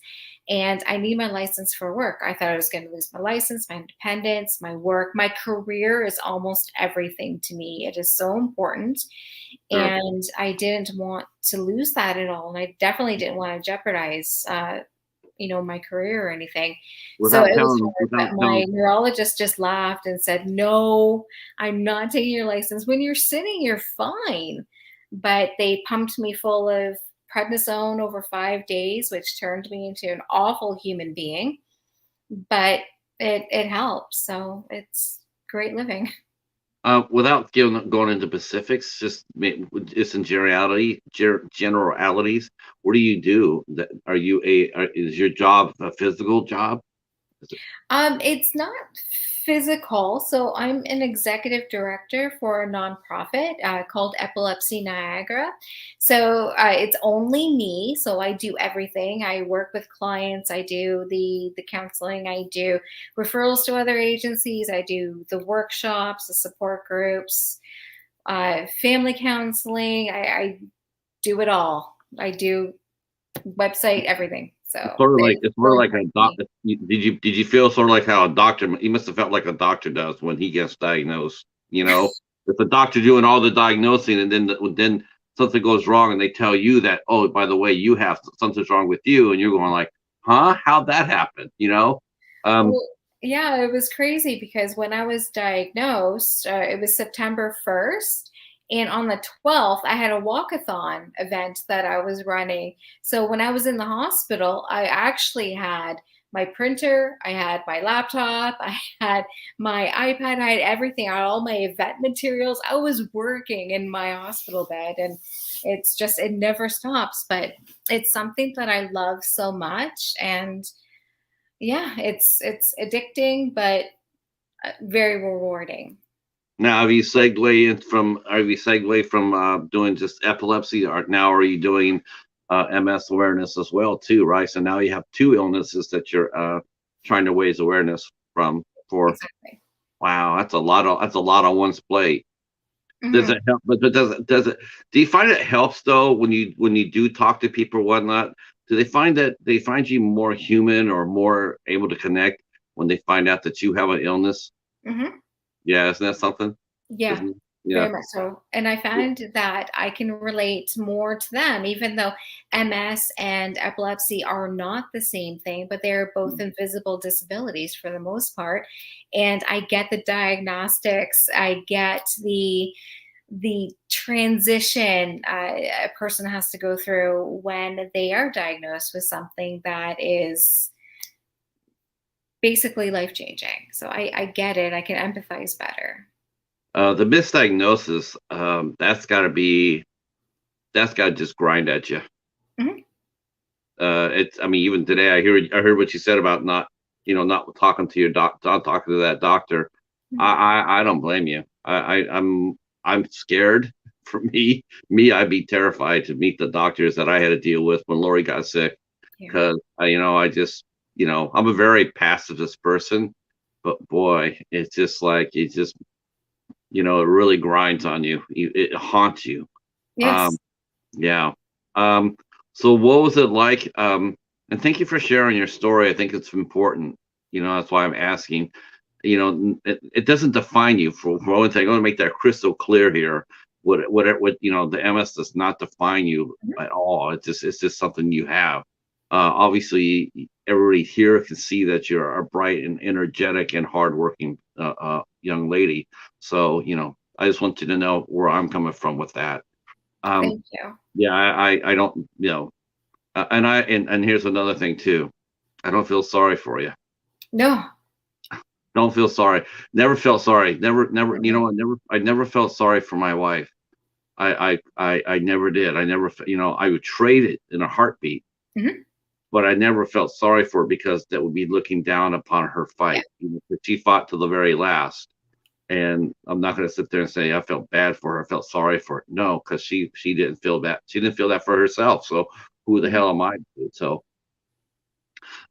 and I need my license for work. I thought I was going to lose my license, my independence, my work. My career is almost everything to me. It is so important. Sure. And I didn't want to lose that at all. And I definitely didn't want to jeopardize my career or anything. So Without it was telling, hard, but my neurologist just laughed and said, "No, I'm not taking your license. When you're sitting, you're fine." But they pumped me full of prednisone over 5 days, which turned me into an awful human being. But it helps. So it's great living. without going into specifics, just in generalities, what do you do? Are you is your job a physical job? It's not physical. So I'm an executive director for a nonprofit called Epilepsy Niagara. So it's only me. So I do everything. I work with clients. I do the counseling. I do referrals to other agencies. I do the workshops, the support groups, family counseling. I do it all. I do website, everything. So It's sort of really like a important to me. doctor. Did you feel sort of like how a doctor? You must have felt like a doctor does when he gets diagnosed. If the doctor doing all the diagnosing, and then something goes wrong, and they tell you that, oh, by the way, you have something's wrong with you, and you're going like, huh? How'd that happen? Um, Well, yeah, it was crazy because when I was diagnosed, it was September 1st. And on the 12th, I had a walkathon event that I was running. So when I was in the hospital, I actually had my printer, I had my laptop, I had my iPad, I had everything, I had all my event materials. I was working in my hospital bed, and it never stops. But it's something that I love so much. And yeah, it's addicting, but very rewarding. Now, have you segued from doing just epilepsy, or now are you doing MS awareness as well too, right? So now you have two illnesses that you're trying to raise awareness from for. Exactly. Wow, that's a lot on one's plate. Does Mhm. it help? But does it? Do you find it helps though when you do talk to people or whatnot? Do they find you more human or more able to connect when they find out that you have an illness? Mhm. Yeah, isn't that something? Yeah, Isn't it? Yeah. very much so. And I found that I can relate more to them, even though MS and epilepsy are not the same thing, but they're both invisible disabilities for the most part. And I get the diagnostics, I get the transition a person has to go through when they are diagnosed with something that is basically life changing. So I get it. I can empathize better. The misdiagnosis, that's gotta just grind at you. Mhm. I mean, even today, I heard what you said about not talking to not talking to that doctor. Mhm. I don't blame you. I'm scared for I'd be terrified to meet the doctors that I had to deal with when Lori got sick, Yeah. because I just, I'm a very pacifist person, but boy, it's just like, it really grinds on you. It haunts you. Um, Yes. yeah. Um, so what was it like? And thank you for sharing your story. I think it's important. That's why I'm asking. It doesn't define you for one thing. I want to make that crystal clear here. The MS does not define you Mhm. at all. It's just something you have. Obviously, everybody here can see that you're a bright and energetic and hardworking young lady. So, I just want you to know where I'm coming from with that. Um, Thank you. yeah, I don't, and here's another thing too. I don't feel sorry for you. No. Don't feel sorry. Never felt sorry. Never. Mhm. I never felt sorry for my wife. I never did. I would trade it in a heartbeat, Mhm. but I never felt sorry for her because that would be looking down upon her Yeah. fight. She fought to the very last. And I'm not going to sit there and say I felt bad for her, I felt sorry for her. No, because she didn't feel that. She didn't feel that for herself. So who the Mhm. hell am I? So,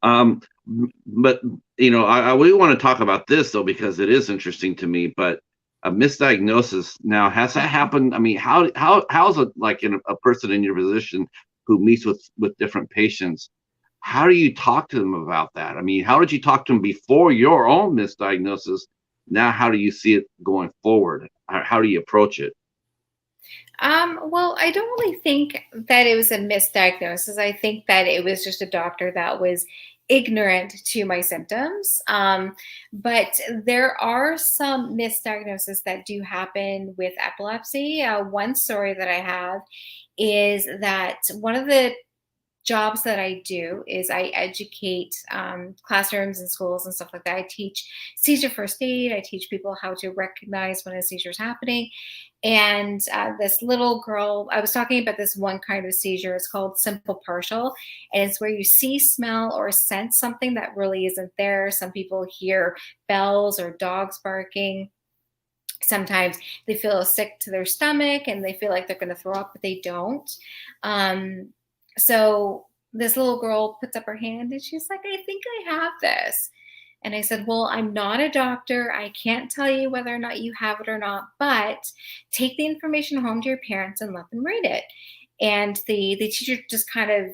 but I really want to talk about this though because it is interesting to me. But a misdiagnosis now, has that happened? I mean, how's it like in a person in your position who meets with different patients? How do you talk to them about that? I mean, how did you talk to them before your own misdiagnosis? Now, how do you see it going forward? How do you approach it? Well, I don't really think that it was a misdiagnosis. I think that it was just a doctor that was ignorant to my symptoms. But there are some misdiagnoses that do happen with epilepsy. One story that I have is that one of the jobs that I do is I educate classrooms and schools and stuff like that. I teach seizure first aid. I teach people how to recognize when a seizure is happening. And this little girl, I was talking about this one kind of seizure. It's called simple partial. And it's where you see, smell, or sense something that really isn't there. Some people hear bells or dogs barking. Sometimes they feel sick to their stomach and they feel like they're going to throw up, but they don't. Um, so this little girl puts up her hand and she's like, I think I have this. And I said, well, I'm not a doctor. I can't tell you whether or not you have it or not, but take the information home to your parents and let them read it. And the teacher just kind of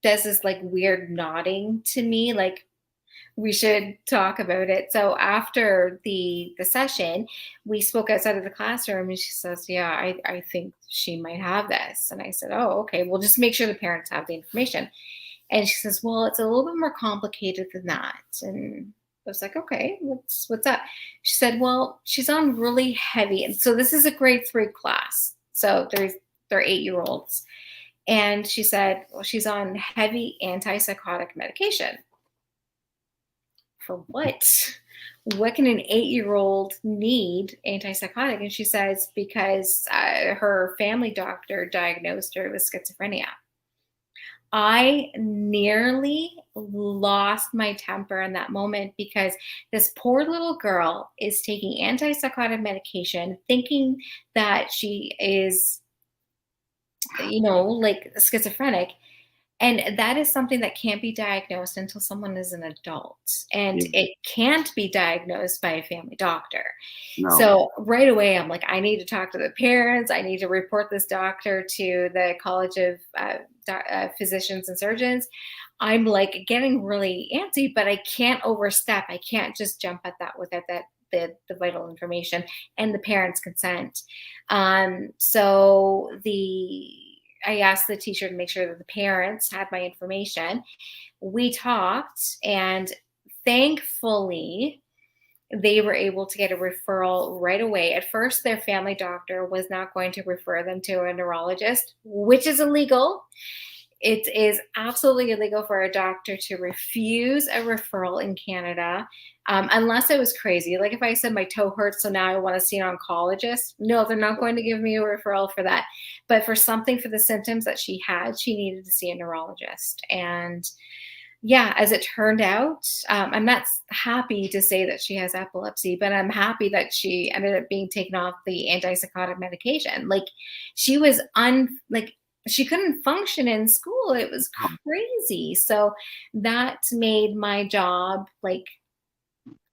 does this like weird nodding to me, like, we should talk about it. So after the session, we spoke outside of the classroom and she says, yeah, I think she might have this. And I said, oh, okay, well, just make sure the parents have the information. And she says, well, it's a little bit more complicated than that. And I was like, okay, what's up? She said, well, she's on really heavy. And so this is a grade 3 class. So they're 8-year-olds. And she said, well, she's on heavy antipsychotic medication. For what? What can an 8-year-old need antipsychotic? And she says, because her family doctor diagnosed her with schizophrenia. I nearly lost my temper in that moment because this poor little girl is taking antipsychotic medication, thinking that she is, like schizophrenic. And that is something that can't be diagnosed until someone is an adult. And Yeah, it can't be diagnosed by a family doctor. no. So right away, I'm like, I need to talk to the parents. I need to report this doctor to the College of Physicians and Surgeons. I'm like getting really antsy, but I can't overstep. I can't just jump at that without the vital information and the parents' consent. So I asked the teacher to make sure that the parents had my information. We talked, and thankfully, they were able to get a referral right away. At first, their family doctor was not going to refer them to a neurologist, which is illegal. It is absolutely illegal for a doctor to refuse a referral in Canada, unless it was crazy. Like if I said my toe hurts, so now I want to see an oncologist. No, they're not going to give me a referral for that. But for something for the symptoms that she had, she needed to see a neurologist. And yeah, as it turned out, I'm not happy to say that she has epilepsy, but I'm happy that she ended up being taken off the antipsychotic medication. Like she was like she couldn't function in school. It was crazy. So that made my job like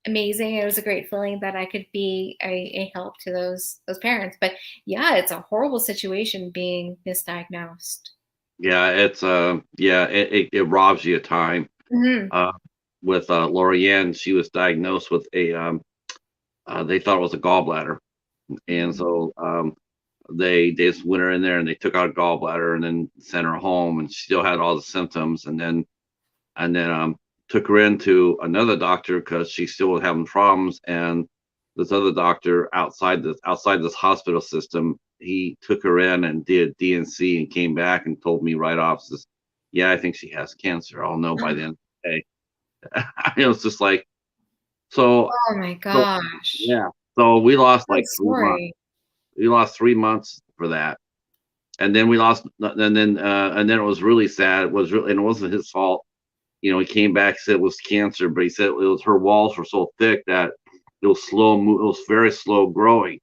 amazing. It was a great feeling that I could be a help to those parents. But yeah, it's a horrible situation being misdiagnosed. Yeah, it robs you of time. Mhm. Uh, with Lorianne, she was diagnosed with they thought it was a gallbladder, and so they just went her in there and they took out a gallbladder and then sent her home, and she still had all the symptoms, and then took her into another doctor because she still was having problems, and this other doctor outside this hospital system, he took her in and did DNC and came back and told me right off, says, yeah, I think she has cancer. I'll know by the end of the day. It was just like, so Oh my so gosh. yeah, so we lost Sad like 3 months. story. We lost 3 months for that, and then it was really sad. It was really, and it wasn't his fault. He came back, said it was cancer, but he said it was her walls were so thick that It was slow. It was very slow growing.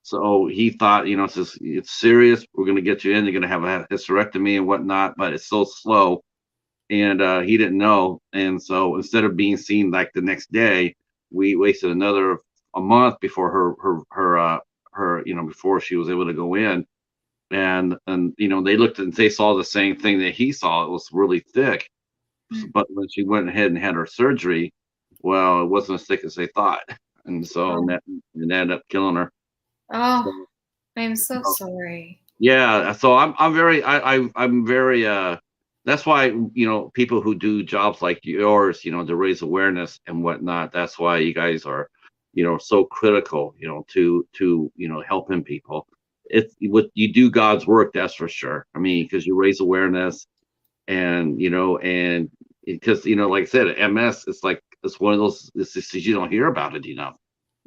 So he thought, it's serious. We're going to get you in. You're going to have a hysterectomy and whatnot, but it's so slow. And he didn't know. And so instead of being seen like the next day, we wasted a month before before she was able to go in. And they looked and they saw the same thing that he saw. It was really thick. But when she went ahead and had her surgery, well, it wasn't as thick as they thought. And so Oh, that ended up killing her. oh, So, I'm so so, sorry. yeah, so I'm very that's why people who do jobs like yours, to raise awareness and whatnot, that's why you guys are so critical, to helping people. It's what you do God's work, that's for sure. I mean, because you raise awareness, and because like I said, MS, it's one of those diseases you don't hear about it enough.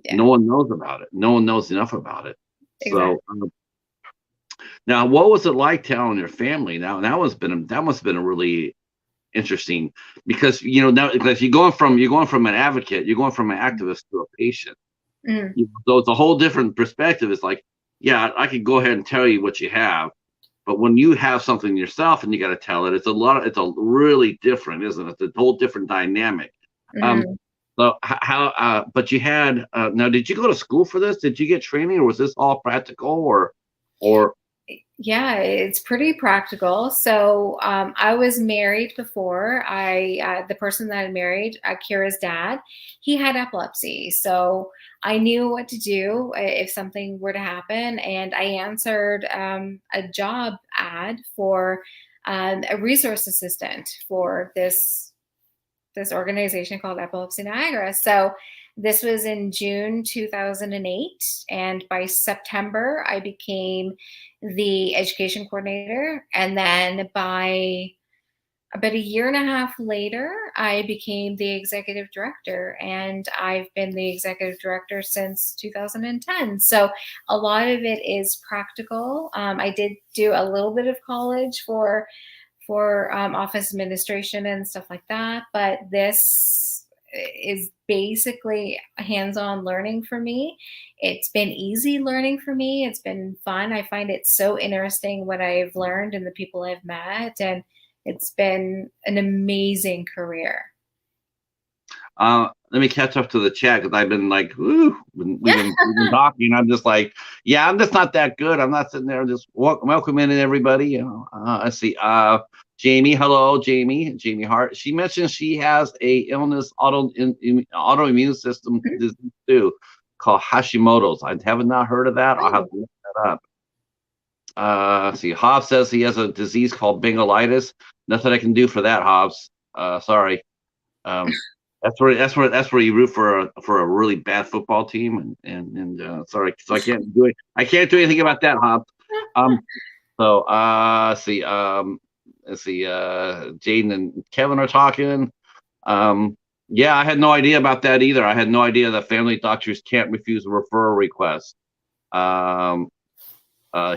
Yeah, No one knows about it. No one knows enough about it. exactly. So now, what was it like telling your family? Now, that must have been a really interesting, because now, because you're going from an advocate, you're going from an activist to a patient. Mm, So it's a whole different perspective. It's like, yeah, I could go ahead and tell you what you have, but when you have something yourself and you got to tell it, it's a really different, isn't it? It's a whole different dynamic. Um, mm. so but you had now, did you go to school for this? Did you get training, or was this all practical, or Yeah, it's pretty practical. So I was married before. The person that I married, Kira's dad, he had epilepsy. So I knew what to do if something were to happen. And I answered a job ad for a resource assistant for this organization called Epilepsy Niagara. So this was in June 2008. And by September, I became the education coordinator. And then by about a year and a half later, I became the executive director. And I've been the executive director since 2010. So a lot of it is practical. I did do a little bit of college for office administration and stuff like that. But this is basically hands-on learning for me. It's been easy learning for me. It's been fun. I find it so interesting what I've learned and the people I've met, and it's been an amazing career. let me catch up to the chat, because I've been like, ooh, we've been talking. I'm just like, yeah, I'm just not that good. I'm not sitting there just welcoming everybody. I see. Jamie, hello, Jamie Hart. She mentioned she has a illness, autoimmune system disease too, called Hashimoto's. I have not heard of that. I'll have to look that up. See, Hobbs says he has a disease called bingolitis. Nothing I can do for that, Hobbs. Sorry. Um, that's where you root for a really bad football team, and sorry, so I can't do it. I can't do anything about that, Hobbs. Um, so let's see. Jaden and Kevin are talking. Yeah, I had no idea about that either. I had no idea that family doctors can't refuse a referral request. Um,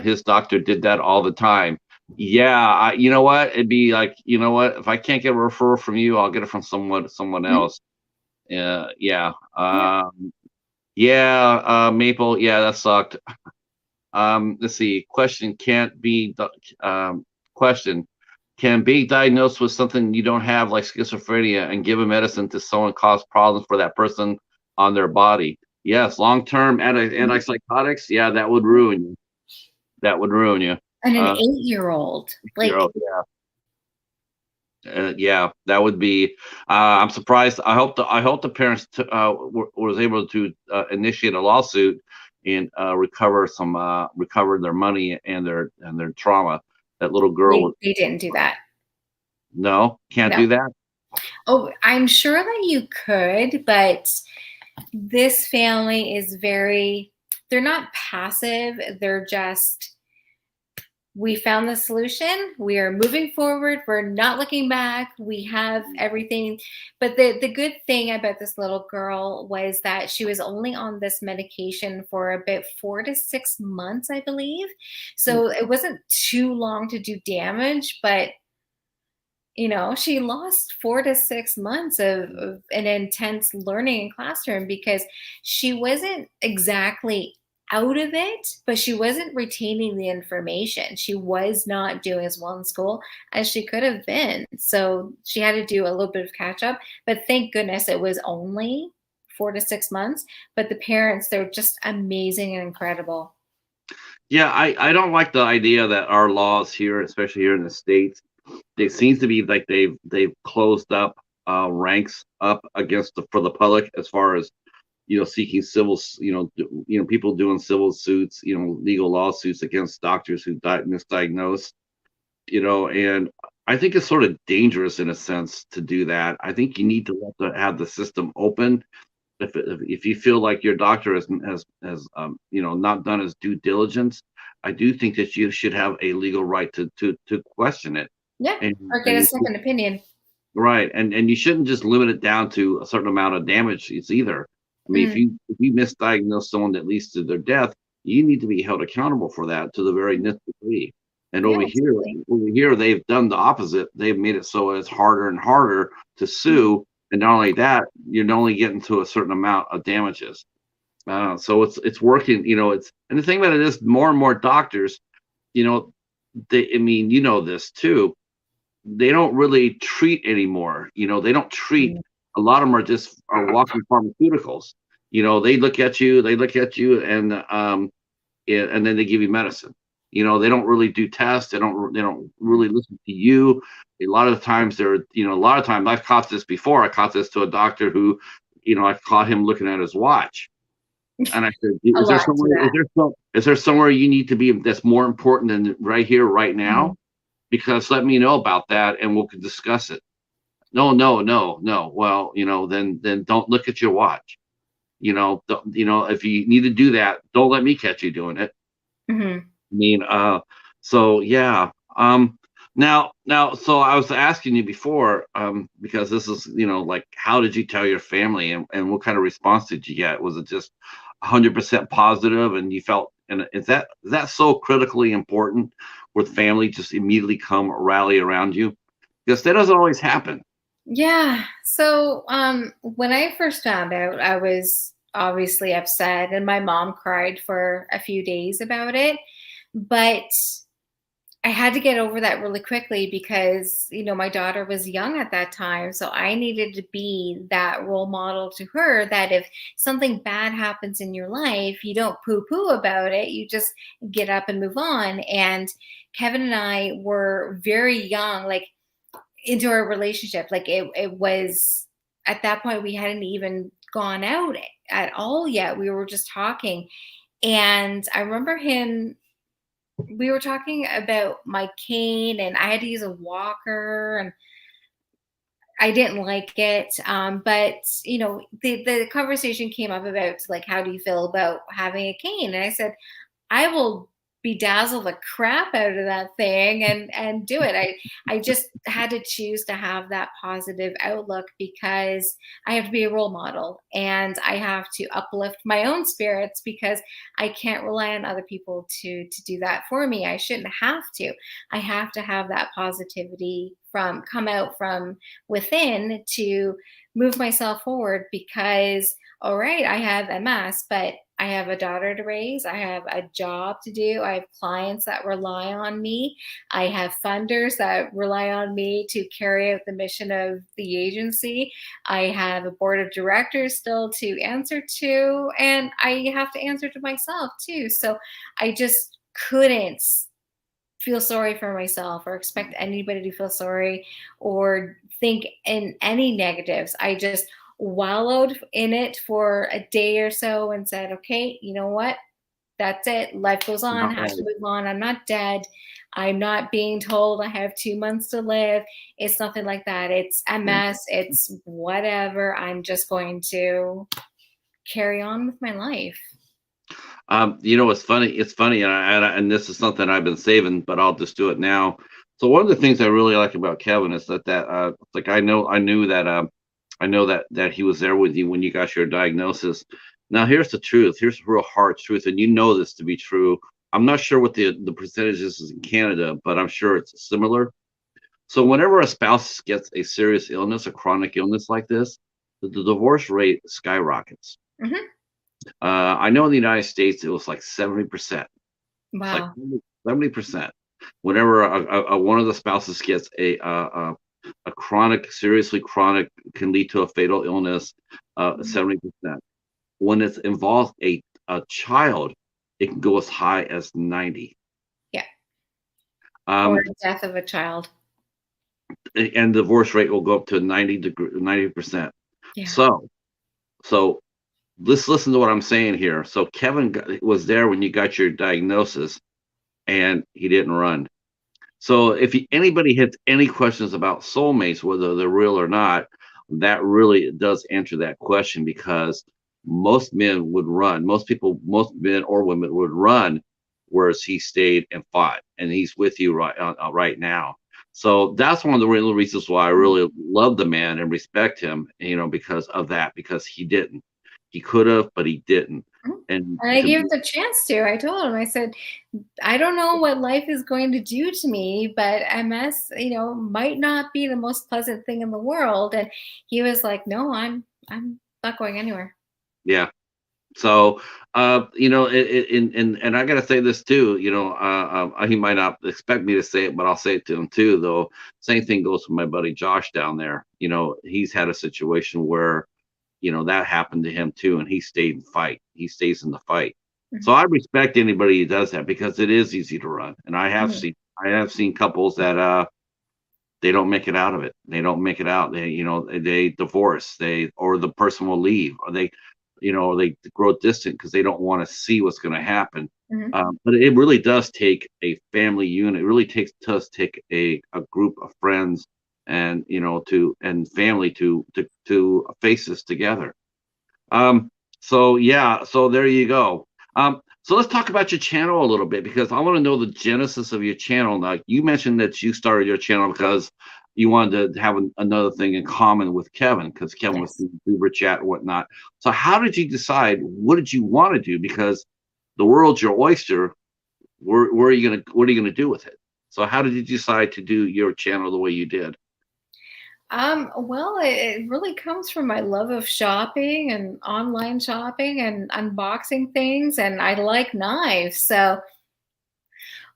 his doctor did that all the time. Yeah, you know what? It'd be like, if I can't get a referral from you, I'll get it from someone else. Yeah. Yeah, Maple. Yeah, that sucked. Let's see. Question: Can being diagnosed with something you don't have, like schizophrenia, and give a medicine to someone cause problems for that person on their body? Yes, long-term antipsychotics. Yeah, that would ruin you. That would ruin you. And an 8-year-old, You're, like, yeah, that would be. I'm surprised. I hope the parents was able to initiate a lawsuit and recover their money and their trauma. That little girl was, they didn't do that. no, can't No. do that. Oh, I'm sure that you could, but this family is they're not passive. They're just, we found the solution. We are moving forward. We're not looking back. We have everything. But the good thing about this little girl was that she was only on this medication for about 4 to 6 months, I believe. So it wasn't too long to do damage, but She lost 4 to 6 months of an intense learning in classroom because she wasn't exactly out of it, but she wasn't retaining the information. She was not doing as well in school as she could have been. So she had to do a little bit of catch up. But thank goodness it was only 4 to 6 months. But the parents, they're just amazing and incredible. Yeah, I don't like the idea that our laws here, especially here in the States, they seems to be like they've closed up ranks up against for the public as far as seeking civil people doing civil suits, legal lawsuits against doctors who misdiagnose, and I think it's sort of dangerous in a sense to do that. I think you need to have the system open. If you feel like your doctor has not done his due diligence, I do think that you should have a legal right to question it. Yeah. And, Or get and a you second opinion. right, and you shouldn't just limit it down to a certain amount of damage. It's either, I mean, Mhm. if you misdiagnose someone that leads to their death, you need to be held accountable for that to the very nth degree. And Yeah, absolutely. over here, they've done the opposite. They've made it so it's harder and harder to Mhm. sue, and not only that, you're only getting to a certain amount of damages. So it's working. It's and the thing about it is, more and more doctors, you know, I mean, this too, they don't really treat anymore. They don't treat. Mhm. A lot of them are walking pharmaceuticals. They look at you, and then they give you medicine. They don't really do tests. They don't really listen to you. A lot of the times a lot of times I've caught this before. I caught this to a doctor who, I caught him looking at his watch, and I said, A lot to that. is there somewhere you need to be that's more important than right here, right Mhm. now? Because let me know about that and we can discuss it. No, no, no, no. Well, then don't look at your watch. If you need to do that, don't let me catch you doing it. Mhm. I mean, so yeah. So I was asking you before, because this is, like, how did you tell your family, and what kind of response did you get? Was it just 100% positive, and you felt, and is that so critically important with family just immediately come rally around you? Because that doesn't always happen. Yeah. So, when I first found out, I was obviously upset, and my mom cried for a few days about it. But I had to get over that really quickly because, my daughter was young at that time. So I needed to be that role model to her that if something bad happens in your life, you don't poo poo about it. You just get up and move on. And Kevin and I were very young, like into our relationship. Like it was at that point, we hadn't even gone out at all yet. We were just talking. And I remember we were talking about my cane and I had to use a walker and I didn't like it. But the conversation came up about like, how do you feel about having a cane? And I said, I will bedazzle the crap out of that thing and do it. I just had to choose to have that positive outlook because I have to be a role model and I have to uplift my own spirits because I can't rely on other people to do that for me. I shouldn't have to. I have to have that positivity from come out from within to move myself forward because all right, I have MS, but I have a daughter to raise. I have a job to do. I have clients that rely on me. I have funders that rely on me to carry out the mission of the agency. I have a board of directors still to answer to, and I have to answer to myself too. So I just couldn't feel sorry for myself or expect anybody to feel sorry or think in any negatives. I just wallowed in it for a day or so and said, okay, you know what? That's it. Life goes on. Not I have right. to move on. I'm not dead. I'm not being told I have 2 months to live. It's nothing like that. It's a Yeah. mess. It's whatever. I'm just going to carry on with my life. It's funny. It's funny, and this is something I've been saving, but I'll just do it now. So one of the things I really like about Kevin is that like I know that he was there with you when you got your diagnosis. Now here's the truth. Here's the real hard truth, and you know this to be true. I'm not sure what the percentage is in Canada, but I'm sure it's similar. So whenever a spouse gets a serious illness, a chronic illness like this, the divorce rate skyrockets. Hmm. I know in the United States it was like 70%. It's like Wow. 70%. Whenever one of the spouses gets a chronic, seriously chronic, can lead to a fatal illness, Mhm. 70%. When it's involved a child, it can go as high as 90. Yeah. Or Um, death of a child. and the divorce rate will go up to 90%. Yeah. So, so let's listen to what I'm saying here. So Kevin was there when you got your diagnosis, and he didn't run. So if anybody has any questions about soulmates, whether they're real or not, that really does answer that question, because most men would run. Most people, most men or women would run, whereas he stayed and fought, and he's with you right now. So that's one of the real reasons why I really love the man and respect him, because of that, because he didn't. He could have, but he didn't. Mhm. And And I to gave be, it the chance to. I told him, I said, I don't know what life is going to do to me, but MS, might not be the most pleasant thing in the world. And he was like, no, I'm not going anywhere. yeah. So, and I gotta say this too. He might not expect me to say it, but I'll say it to him too. Though, same thing goes for my buddy Josh down there. He's had a situation where, that happened to him too, and he stayed and fight. He stays in the fight. So Mhm. I respect anybody who does that, because it is easy to run, and Mhm. I have seen couples that they don't make it out of it. They don't make it out. They divorce. Or the person will leave, or they grow distant because they don't want to see what's going to happen. Mhm. But it really does take a family unit. It really does take a group of friends, and family to face this together. Um, so yeah, so there you go. So let's talk about your channel a little bit, because I want to know the genesis of your channel. Now, you mentioned that you started your channel because you wanted to have another thing in common with Kevin, because Kevin was Yes. doing Uber chat and whatnot. So how did you decide? What did you want to do? Because the world's your oyster. What are you gonna do with it? So how did you decide to do your channel the way you did? Well, it really comes from my love of shopping and online shopping and unboxing things, and I like knives, so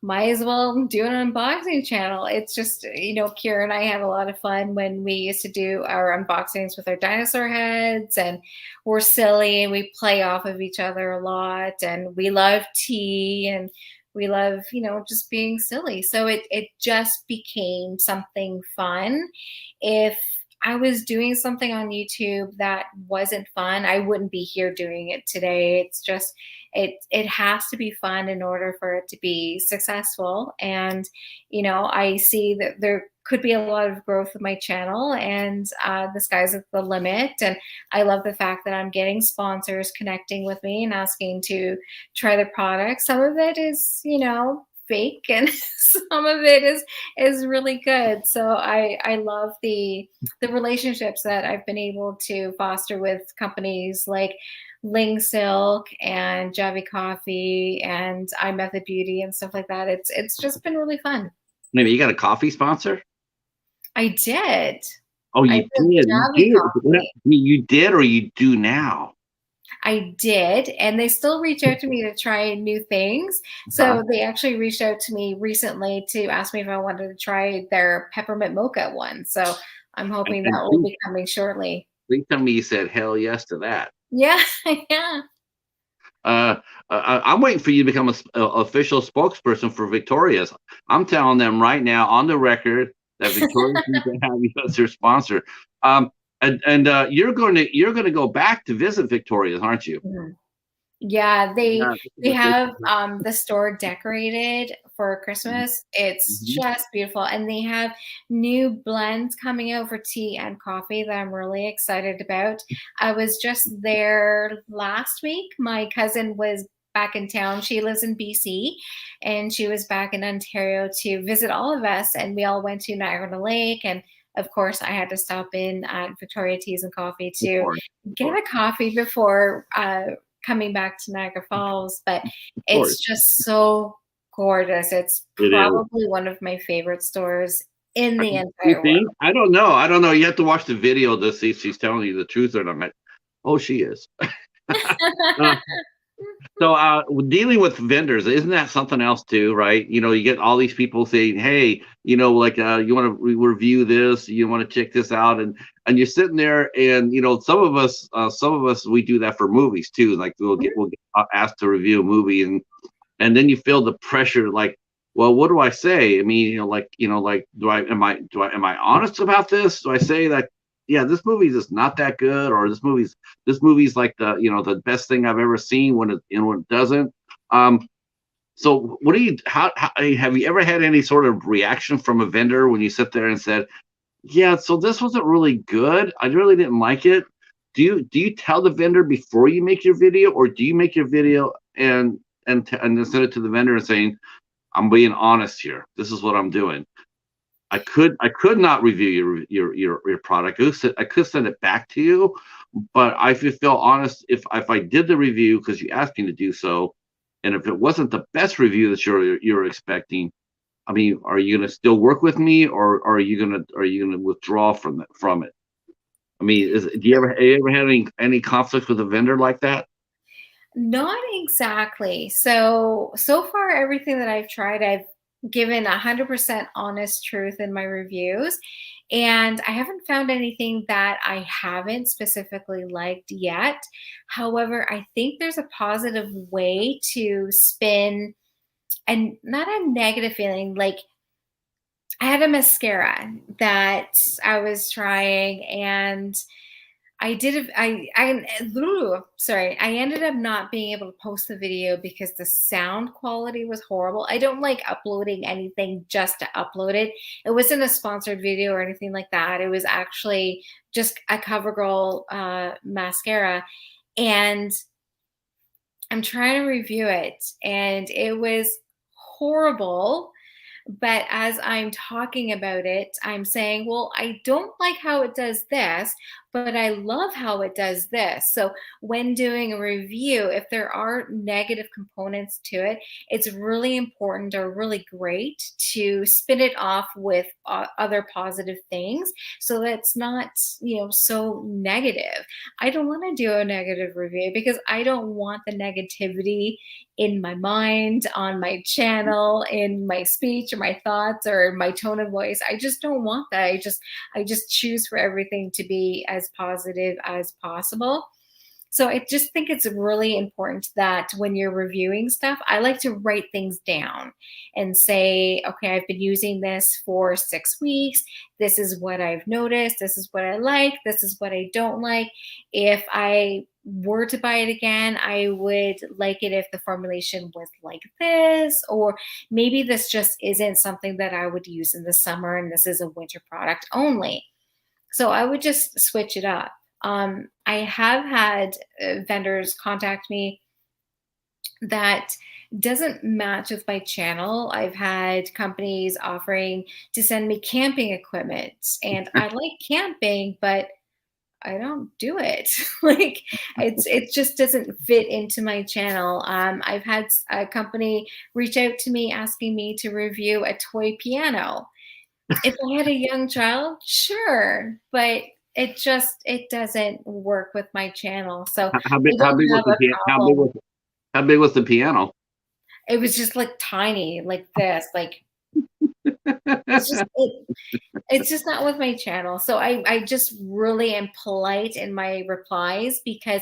might as well do an unboxing channel. It's just, Kira and I have a lot of fun when we used to do our unboxings with our dinosaur heads, and we're silly and we play off of each other a lot, and we love tea, and we love, just being silly. So it just became something fun. If I was doing something on YouTube that wasn't fun, I wouldn't be here doing it today. It's just it has to be fun in order for it to be successful. And I see that there could be a lot of growth with my channel, and the sky's the limit. And I love the fact that I'm getting sponsors connecting with me and asking to try the product. Some of it is fake, and some of it is really good. So I love the relationships that I've been able to foster with companies like Ling Silk and Javi Coffee and I Method Beauty and stuff like that. It's just been really fun. Maybe you got a coffee sponsor? I did. Oh, I you did did. You Javi did. Coffee. You did, or you do now? I did, and they still reach out to me to try new things. Huh? So they actually reached out to me recently to ask me if I wanted to try their peppermint mocha one. So I'm hoping And that will please, be coming shortly. please tell me you said hell yes to that. Yeah, yeah. Uh, I'm waiting for you to become a official spokesperson for Victoria's. I'm telling them right now on the record that Victoria's needs to have you as their sponsor. And you're going to go back to visit Victoria's, aren't you? Mhm. Yeah, Yeah. they have, the store decorated for Christmas. It's Mhm. just beautiful, and they have new blends coming out for tea and coffee that I'm really excited about. I was just there last week. My cousin was back in town. She lives in BC, and she was back in Ontario to visit all of us, and we all went to Niagara Lake, and of course, I had to stop in at Victoria Teas and Coffee Of to course, of get course, a coffee before, coming back to Niagara Falls, but of course. it's just so gorgeous. It's It is. probably one of my favorite stores in the You entire world. think? I don't know. I don't know. You have to watch the video to see if she's telling you the truth or not. I'm like, oh, she is. Uh, so, dealing with vendors, isn't that something else too, right? You get all these people saying, "Hey, like, you want to review this, you want to check this out," and you're sitting there, and some of us, we do that for movies too. Like, we'll get asked to review a movie, and then you feel the pressure, like, well, what do I say? I mean, like, am I honest about this? Do I say that, yeah, this movie is not that good, or this movie's like the best thing I've ever seen, when it doesn't? um so what do you how have you ever had any sort of reaction from a vendor when you sit there and said, yeah, so this wasn't really good, I really didn't like it? Do you tell the vendor before you make your video, or do you make your video and then send it to the vendor and saying, I'm being honest here. This is what I'm doing. I could not review your product. I could send it back to you, but I feel honest, if I did the review because you asked me to do so, and if it wasn't the best review that you're expecting, I mean, are you gonna still work with me, or are you gonna withdraw from it? I mean, do you ever had any conflict with a vendor like that? Not exactly. So far, everything that I've tried, I've given 100% honest truth in my reviews. And I haven't found anything that I haven't specifically liked yet. However, I think there's a positive way to spin, and not a negative feeling. Like, I had a mascara that I was trying, and I did. Sorry. I ended up not being able to post the video because the sound quality was horrible. I don't like uploading anything just to upload it. It wasn't a sponsored video or anything like that. It was actually just a CoverGirl mascara, and I'm trying to review it, and it was horrible. But as I'm talking about it, I'm saying, well, I don't like how it does this, but I love how it does this. So when doing a review, if there are negative components to it, it's really important or really great to spin it off with other positive things, so that's not, so negative. I don't want to do a negative review because I don't want the negativity in my mind, on my channel, in my speech or my thoughts or my tone of voice. I just don't want that. I just choose for everything to be as positive as possible. So I just think it's really important that when you're reviewing stuff, I like to write things down and say, okay, I've been using this for 6 weeks. This is what I've noticed. This is what I like. This is what I don't like. If I were to buy it again, I would like it if the formulation was like this, or maybe this just isn't something that I would use in the summer and this is a winter product only. So I would just switch it up. I have had vendors contact me that doesn't match with my channel. I've had companies offering to send me camping equipment, and I like camping, but I don't do it. Like, it just doesn't fit into my channel. I've had a company reach out to me asking me to review a toy piano. If I had a young child, sure, but it doesn't work with my channel, so How big I how don't big was have the a piano? problem. How big was the piano? It was just, like, tiny, like this, like, it's just it's just not with my channel, so I just really am polite in my replies, because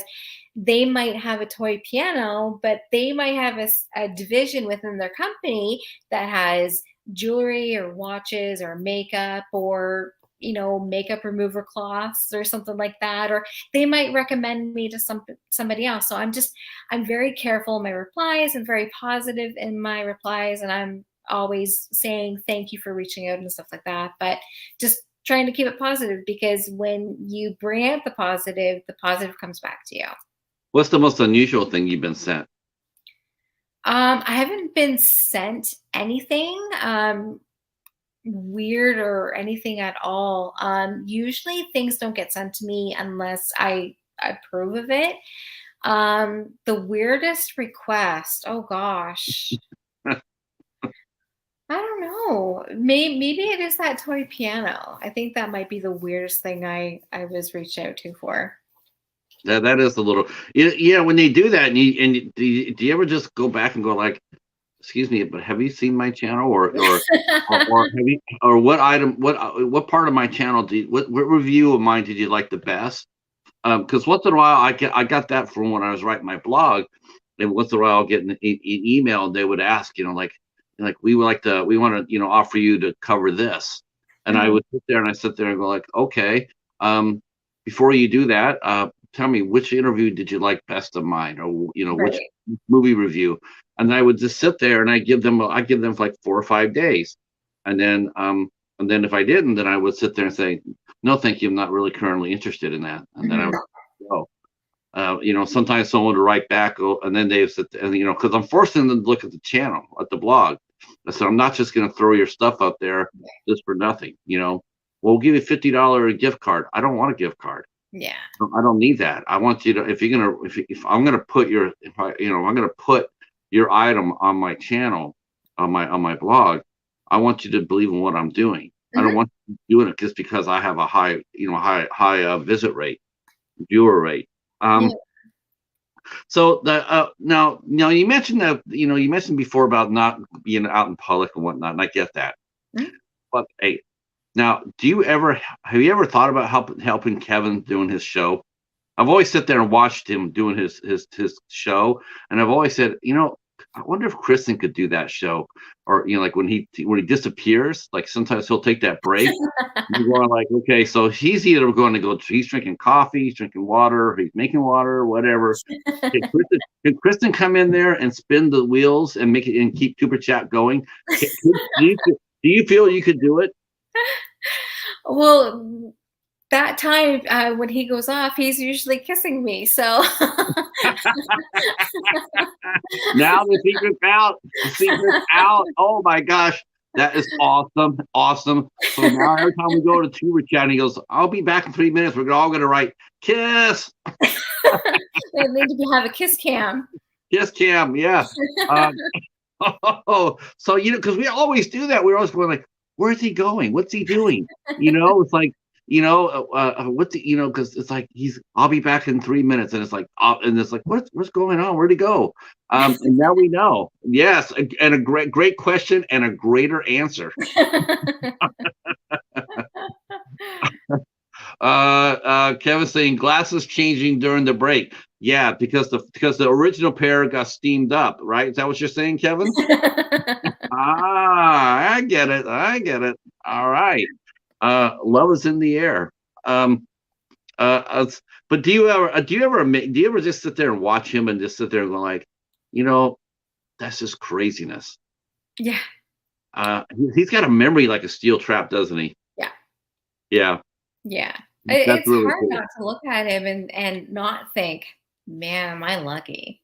they might have a toy piano, but they might have a division within their company that has jewelry or watches or makeup, or makeup remover cloths or something like that, or they might recommend me to somebody else. So I'm very careful in my replies and very positive in my replies, and I'm always saying thank you for reaching out and stuff like that, but just trying to keep it positive, because when you bring out the positive comes back to you. What's the most unusual thing you've been sent? I haven't been sent anything weird or anything at all. Usually things don't get sent to me unless I approve of it. The weirdest request, oh gosh, I don't know. maybe it is that toy piano. I think that might be the weirdest thing I was reached out to for. That is a little, yeah. When they do that, do you ever just go back and go like, "Excuse me, but have you seen my channel, or have you, or what item, what part of my channel what review of mine did you like the best?" Because once in a while I got that from when I was writing my blog, and once in a while I'll get an email and they would ask, like we would we want to offer you to cover this, and I Mhm. would sit there and go like, okay, before you do that, tell me which interview did you like best of mine, or which Right. movie review, and I would just sit there and I give them like 4 or 5 days, and then if I didn't, then I would sit there and say, no, thank you, I'm not really currently interested in that, and then I would Mhm. go. Sometimes someone would write back, and then they sit, and because I'm forcing them to look at the channel, at the blog. I said, I'm not just going to throw your stuff out there just for nothing. We'll give you $50 gift card. I don't want a gift card. Yeah. I don't need that. I want you to, if you're gonna, if I'm gonna put your, if I, I'm gonna put your item on my channel, on my blog, I want you to believe in what I'm doing. I don't Mhm. want you doing it just because I have a high, high visit rate, viewer rate. Yeah. So now you mentioned that you mentioned before about not being out in public and whatnot, and I get that. Mhm. But hey, now have you ever thought about helping Kevin doing his show? I've always sit there and watched him doing his show, and I've always said, I wonder if Kristin could do that show, or like when he disappears, like sometimes he'll take that break. You're going like, okay, so he's either going to go, he's drinking coffee, he's drinking water, he's making water, whatever. Can Kristin come in there and spin the wheels and make it and keep Super Chat going? Do you feel you could do it? Well, that time when he goes off, he's usually kissing me. So Now the secret's out. The secret's out. Oh my gosh. That is awesome. Awesome. So now every time we go to Tuber Chat, he goes, I'll be back in 3 minutes. We're all gonna write kiss. they need to have a kiss cam. Kiss cam. Yeah. Um, oh, so because we always do that. We're always going like, where's he going? What's he doing? It's like, what's because it's like I'll be back in 3 minutes, and it's like, what's going on? Where'd he go? And now we know. Yes, and a great question and a greater answer. Kevin's saying glasses changing during the break. Yeah, because the original pair got steamed up, right? Is that what you're saying, Kevin? I get it. I get it. All right. Love is in the air. Um, but do you ever just sit there and watch him and just sit there and go like, you know, that's just craziness. Yeah. He's got a memory like a steel trap, doesn't he? Yeah. Yeah, Yeah. that's It's really hard cool. not to look at him and not think, man, am I lucky?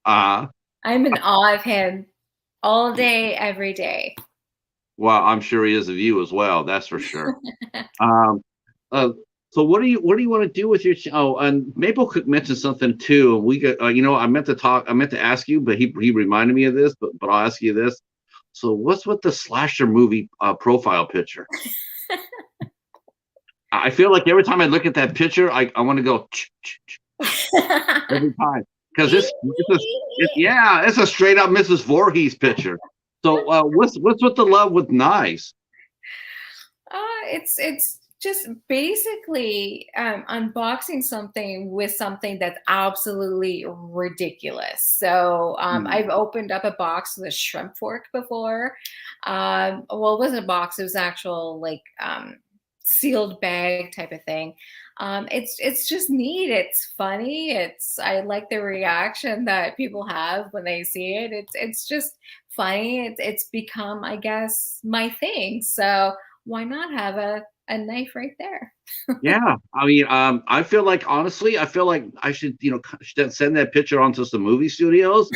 Uh, I'm in awe of him all day, every day. well, I'm sure he is of you as well. That's for sure. Um, uh, so what do you want to do with your oh, and Maple could mention something too. We got I meant to ask you, but he reminded me of this, but I'll ask you this. So what's with the slasher movie profile picture? I feel like every time I look at that picture, I want to go every time because yeah, it's a straight up Mrs. Voorhees picture. So what's with the love with knives? It's just basically unboxing something with something that's absolutely ridiculous. So Hmm. I've opened up a box with a shrimp fork before. Well, it wasn't a box; it was actual like sealed bag type of thing. It's just neat. It's funny. I like the reaction that people have when they see it. It's just funny. It's become, I guess, my thing. So why not have a knife right there? Yeah, I mean, I feel like honestly, I feel like I should, send that picture onto some movie studios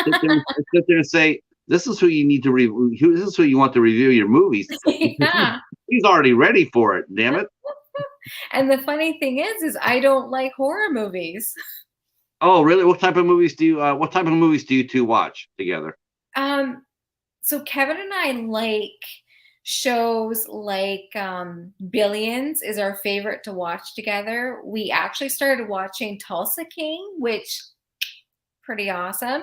and sit there and say, "This is who you need to review. This is who you want to review your movies." Because he's, Yeah. he's already ready for it. Damn it! And the funny thing is I don't like horror movies. Oh, really? What type of movies do you two watch together? Um, so Kevin and I like shows like Billions is our favorite to watch together. We actually started watching Tulsa King, which pretty awesome.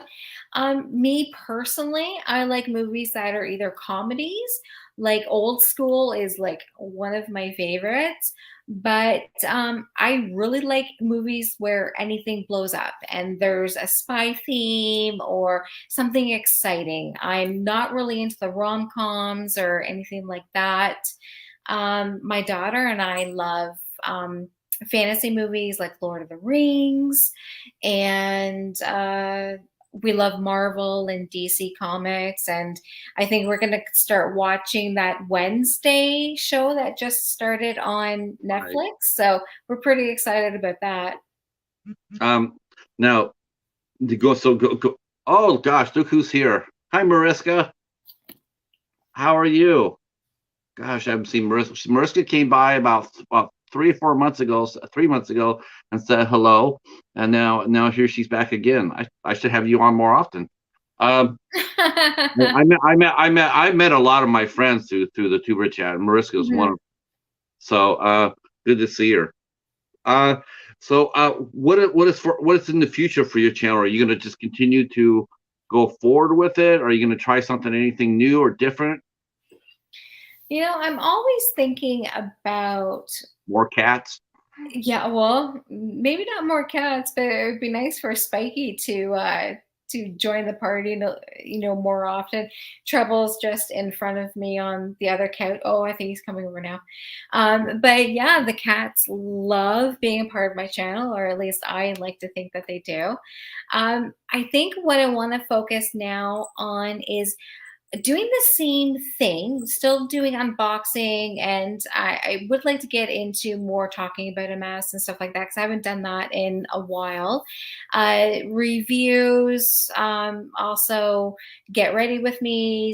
Me personally, I like movies that are either comedies, like Old School is like one of my favorites, but I really like movies where anything blows up and there's a spy theme or something exciting. I'm not really into the rom-coms or anything like that. My daughter and I love fantasy movies like Lord of the Rings, and we love Marvel and DC Comics. And I think we're going to start watching that Wednesday show that just started on Right. Netflix. So we're pretty excited about that. Now to go. So go. Oh gosh, look who's here. Hi, Mariska. How are you? Gosh, I haven't seen Mariska. Mariska came by about 3 or 4 months ago, 3 months ago, and said hello. And now here she's back again. I should have you on more often. Um, I met a lot of my friends through the tuber chat. Mariska is one Mhm. of them. So good to see her. Uh, what is in the future for your channel? Are you going to just continue to go forward with it? Are you going to try something, anything new or different? I'm always thinking about, More cats? yeah, well, maybe not more cats, but it would be nice for Spiky to join the party, more often. Trouble's just in front of me on the other couch. Oh, I think he's coming over now. But yeah, the cats love being a part of my channel, or at least I like to think that they do. I think what I want to focus now on is doing the same thing, still doing unboxing, and I would like to get into more talking about MS and stuff like that because I haven't done that in a while. Reviews, also get ready with me,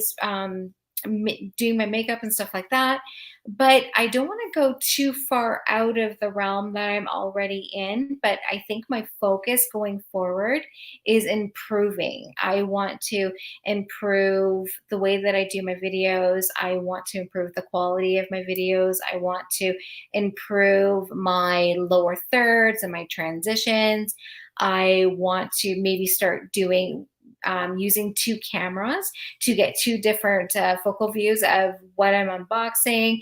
doing my makeup and stuff like that. But I don't want to go too far out of the realm that I'm already in. But I think my focus going forward is improving. I want to improve the way that I do my videos. I want to improve the quality of my videos. I want to improve my lower thirds and my transitions. I want to maybe start doing using two cameras to get two different focal views of what I'm unboxing,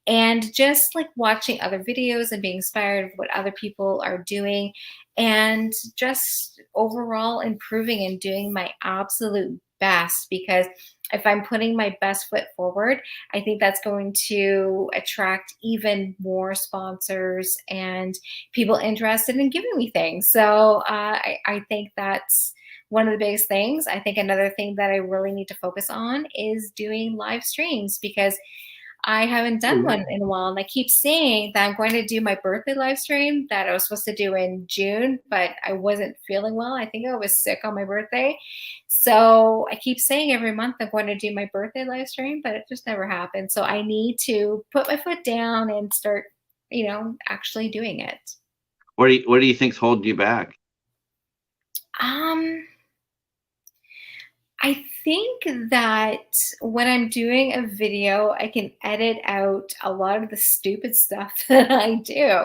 and just like watching other videos and being inspired of what other people are doing, and just overall improving and doing my absolute best. Because if I'm putting my best foot forward, I think that's going to attract even more sponsors and people interested in giving me things. So I think that's one of the biggest things. I think another thing that I really need to focus on is doing live streams, because I haven't Oh, done yeah. one in a while. And I keep saying that I'm going to do my birthday live stream that I was supposed to do in June, but I wasn't feeling well. I think I was sick on my birthday. So I keep saying every month I'm going to do my birthday live stream, but it just never happened. So I need to put my foot down and start, actually doing it. What do you think's holding you back? Um, I think that when I'm doing a video, I can edit out a lot of the stupid stuff that I do.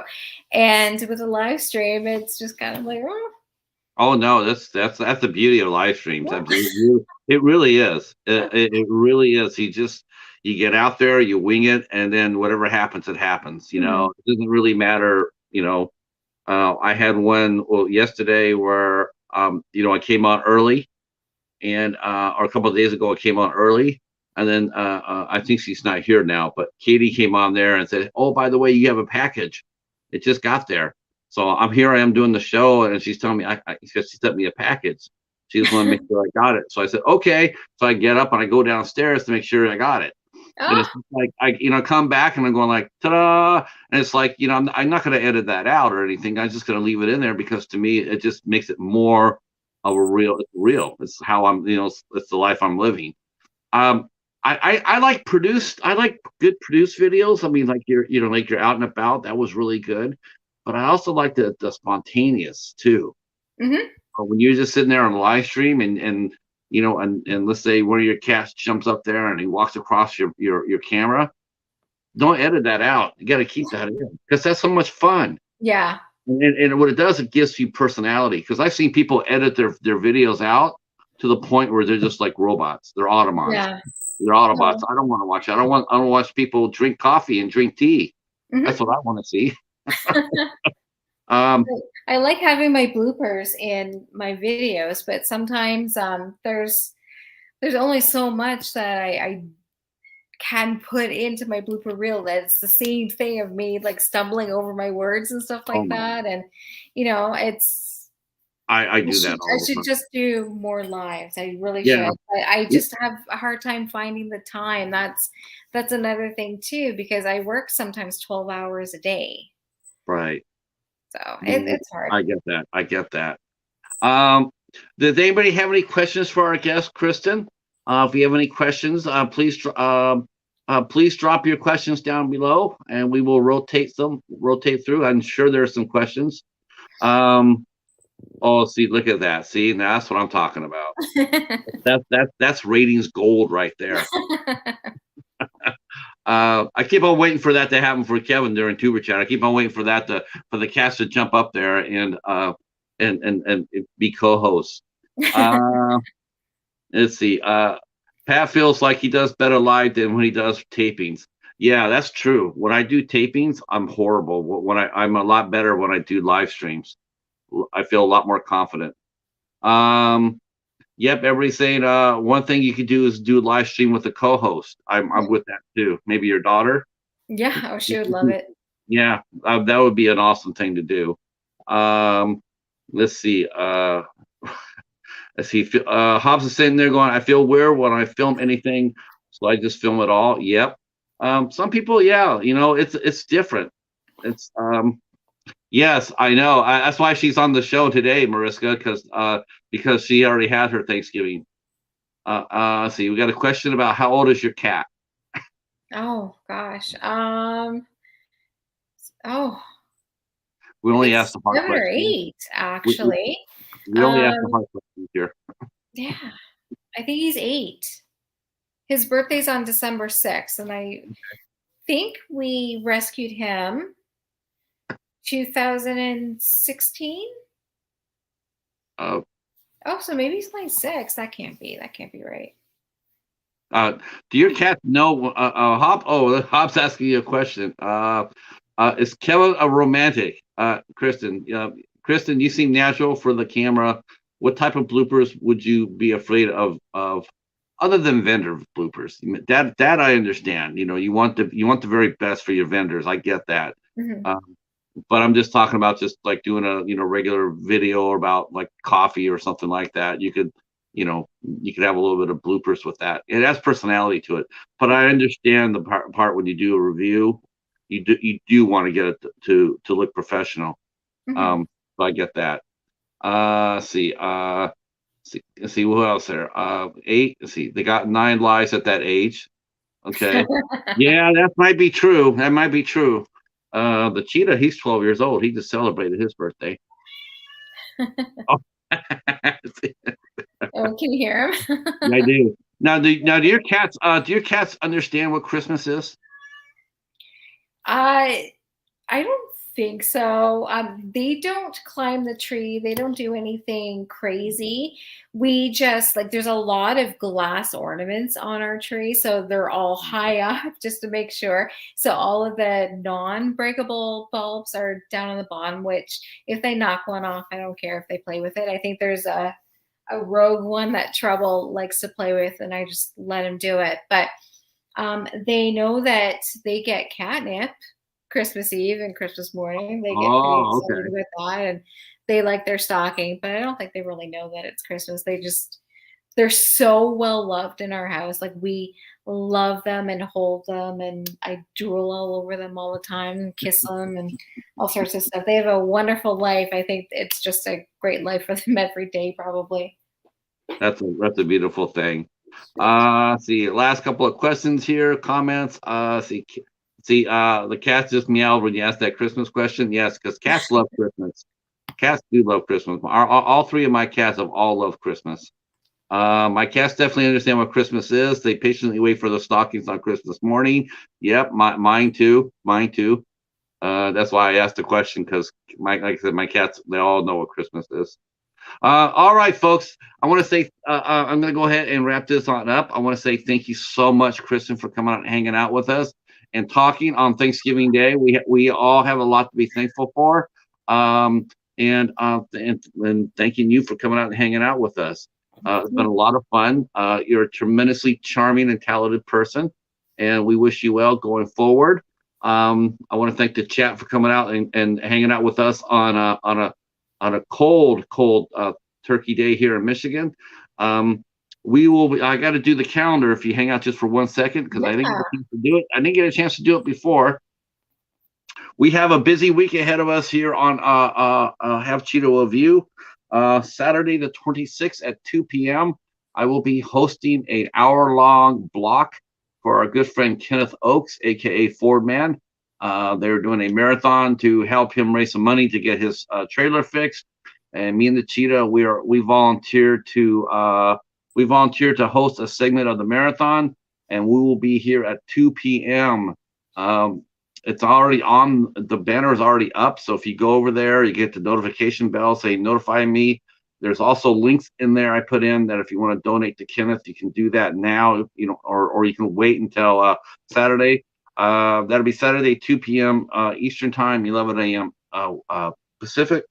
And with a live stream, it's just kind of like, oh, Oh no, that's the beauty of live streams. I yeah. mean, it really is. It really is. You get out there, you wing it, and then whatever happens, it happens. Mhm. It doesn't really matter. I had one yesterday where I came on early, and or a couple of days ago I came on early, and then I think she's not here now, but Katie came on there and said, "Oh, by the way, you have a package. It just got there." So I'm here. I am doing the show, and she's telling me she sent me a package. She just want to make sure I got it. So I said, "Okay." So I get up and I go downstairs to make sure I got it. And Oh, it's like I come back and I'm going like ta-da, and it's like I'm not going to edit that out or anything. I'm just going to leave it in there because to me it just makes it more of a real. It's real. It's how it's the life I'm living. Um, I like produced. I like good produced videos. I mean, like like you're out and about. That was really good. But I also like the spontaneous too. mhm. When you're just sitting there on a live stream and and let's say one of your cats jumps up there and he walks across your camera, don't edit that out. You got to keep that in because that's so much fun. Yeah. And what it does, it gives you personality. Because I've seen people edit their videos out to the point where they're just like robots. They're automons. Yeah. They're Autobots. Oh. I don't want to watch that. I don't want to watch people drink coffee and drink tea. That's what I want to see. I like having my bloopers in my videos, but sometimes there's only so much that I can put into my blooper reel that it's the same thing of me like stumbling over my words and stuff like that. And it's I do that all I the should time. just do more lives. I really should. But I just have a hard time finding the time. That's another thing too, because I work sometimes 12 hours a day. Right. So it's hard. I get that. Does anybody have any questions for our guest, Kristin? If you have any questions, please drop your questions down below, and we will rotate through. I'm sure there are some questions. Oh, see, look at that. See, now that's what I'm talking about. That's ratings gold right there. I keep on waiting for that to happen for Kevin during Tuber Chat. I keep on waiting for that for the cast to jump up there and be co-hosts. Let's see. Pat feels like he does better live than when he does tapings. Yeah, that's true. When I do tapings, I'm horrible. When I'm a lot better when I do live streams. I feel a lot more confident. Yep, everybody's saying one thing you could do is do a live stream with a co-host. I'm with that too. Maybe your daughter. Yeah, oh, she would love it. Yeah, that would be an awesome thing to do. Let's see. Let's see. Hobbs is sitting there going, I feel weird when I film anything, so I just film it all. Yep. Some people, yeah, it's different. It's yes, I know. That's why she's on the show today, Mariska, because she already had her Thanksgiving. Let's see, we got a question about how old is your cat? Oh gosh. We only asked the hard 7 or questions. 8, actually. We only asked the hard questions here. Yeah, I think he's 8. His birthday's on December 6th, and I think we rescued him 2016. Oh, so maybe he's like 6. That can't be right. Do your cats know Hobbs asking you a question. Is Kevin a romantic? Kristin, you seem natural for the camera. What type of bloopers would you be afraid of other than vendor bloopers? That I understand. You want the very best for your vendors. I get that. But I'm just talking about just like doing a regular video about like coffee or something like that. You could have a little bit of bloopers with that. It has personality to it. But I understand the part when you do a review, you do want to get it to look professional. So I get that. Let's see what else there. 8. Let's see. They got 9 lives at that age. Okay. Yeah, that might be true. The cheetah, he's 12 years old. He just celebrated his birthday. Oh, can you hear him? I do. Now, do your cats understand what Christmas is? I don't think so. They don't climb the tree. They don't do anything crazy. We just there's a lot of glass ornaments on our tree, so they're all high up just to make sure. So all of the non-breakable bulbs are down on the bottom, which if they knock one off, I don't care if they play with it. I think there's a rogue one that Trouble likes to play with, and I just let him do it. But they know that they get catnip Christmas Eve and Christmas morning. They get pretty excited with that, and they like their stocking, but I don't think they really know that it's Christmas. They're so well loved in our house. Like, we love them and hold them, and I drool all over them all the time and kiss them and all sorts of stuff. They have a wonderful life. I think it's just a great life for them every day, probably. That's a beautiful thing. See, last couple of questions here, comments. See, the cats just meowed when you asked that Christmas question. Yes, because cats love Christmas. Cats do love Christmas. All 3 of my cats have all loved Christmas. My cats definitely understand what Christmas is. They patiently wait for the stockings on Christmas morning. Yep, mine too. Mine too. That's why I asked the question, because like I said, my cats, they all know what Christmas is. All right, folks. I want to say I'm going to go ahead and wrap this on up. I want to say thank you so much, Kristin, for coming out and hanging out with us and talking on Thanksgiving Day. We all have a lot to be thankful for, and thanking you for coming out and hanging out with us. It's been a lot of fun. You're a tremendously charming and talented person, and we wish you well going forward. I want to thank the chat for coming out and hanging out with us on a cold turkey day here in Michigan. We will be, I got to do the calendar if you hang out just for 1 second, because I didn't get a chance to do it. I didn't get a chance to do it before. We have a busy week ahead of us here on Have Cheeto of You. Saturday the 26th at 2 p.m. I will be hosting an hour-long block for our good friend Kenneth Oakes, aka Ford Man. They're doing a marathon to help him raise some money to get his trailer fixed. And me and the Cheetah, we volunteered to host a segment of the marathon, and we will be here at 2 p.m. It's already on, the banner is already up. So if you go over there, you get the notification bell saying notify me. There's also links in there I put in that if you want to donate to Kenneth, you can do that now, or you can wait until Saturday. That'll be Saturday, 2 p.m. Eastern Time, 11 a.m. Pacific.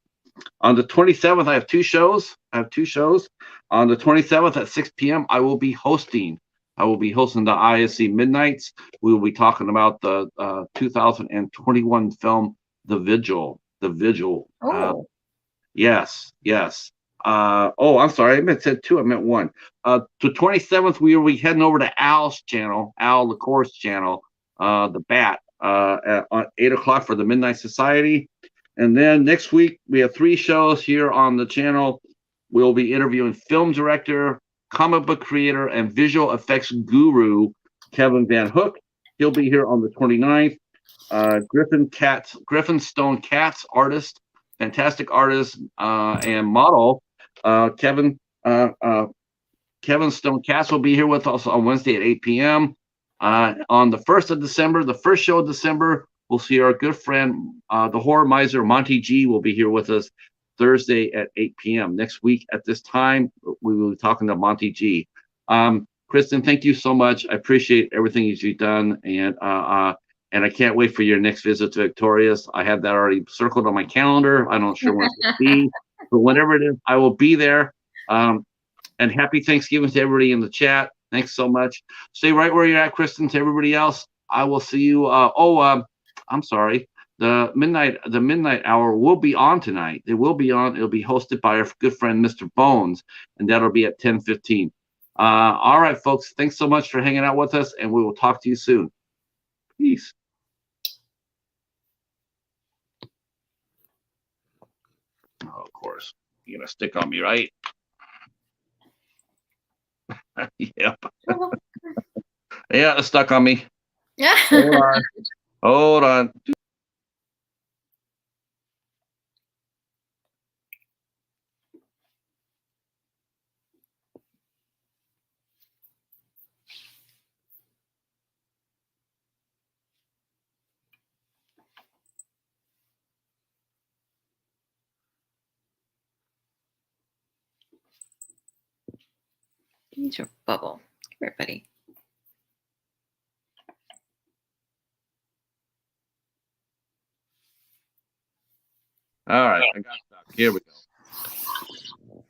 On the 27th, I have two shows. On the 27th at 6 p.m., I will be hosting the ISC Midnights. We will be talking about the 2021 film, The Vigil. Oh. Yes. I'm sorry. I meant said two. I meant one. The 27th, we will be heading over to Al's channel, Al LaCour's channel, the Bat, at 8 o'clock for the Midnight Society. And then next week, we have 3 shows here on the channel. We'll be interviewing film director, comic book creator, and visual effects guru, Kevin Van Hook. He'll be here on the 29th. Griffin Stone Katz, artist, fantastic artist and model. Kevin Stone Katz will be here with us on Wednesday at 8 p.m. On the 1st of December, the first show of December, we'll see our good friend, the horror miser, Monty G, will be here with us Thursday at 8 p.m. Next week at this time, we will be talking to Monty G. Kristin, thank you so much. I appreciate everything you've done, and I can't wait for your next visit to Victoria's. I have that already circled on my calendar. I'm not sure when it's going to be, but whenever it is, I will be there. And happy Thanksgiving to everybody in the chat. Thanks so much. Stay right where you're at, Kristin. To everybody else, I will see you. I'm sorry. The midnight hour will be on tonight. It will be on. It'll be hosted by our good friend Mr. Bones, and that'll be at 10:15. All right, folks. Thanks so much for hanging out with us, and we will talk to you soon. Peace. Oh, of course, you're gonna stick on me, right? Yep. Yeah, it's stuck on me. Hold on. Here's your bubble. Come here, buddy. All right, I got stuck. Here we go.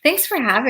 Thanks for having me.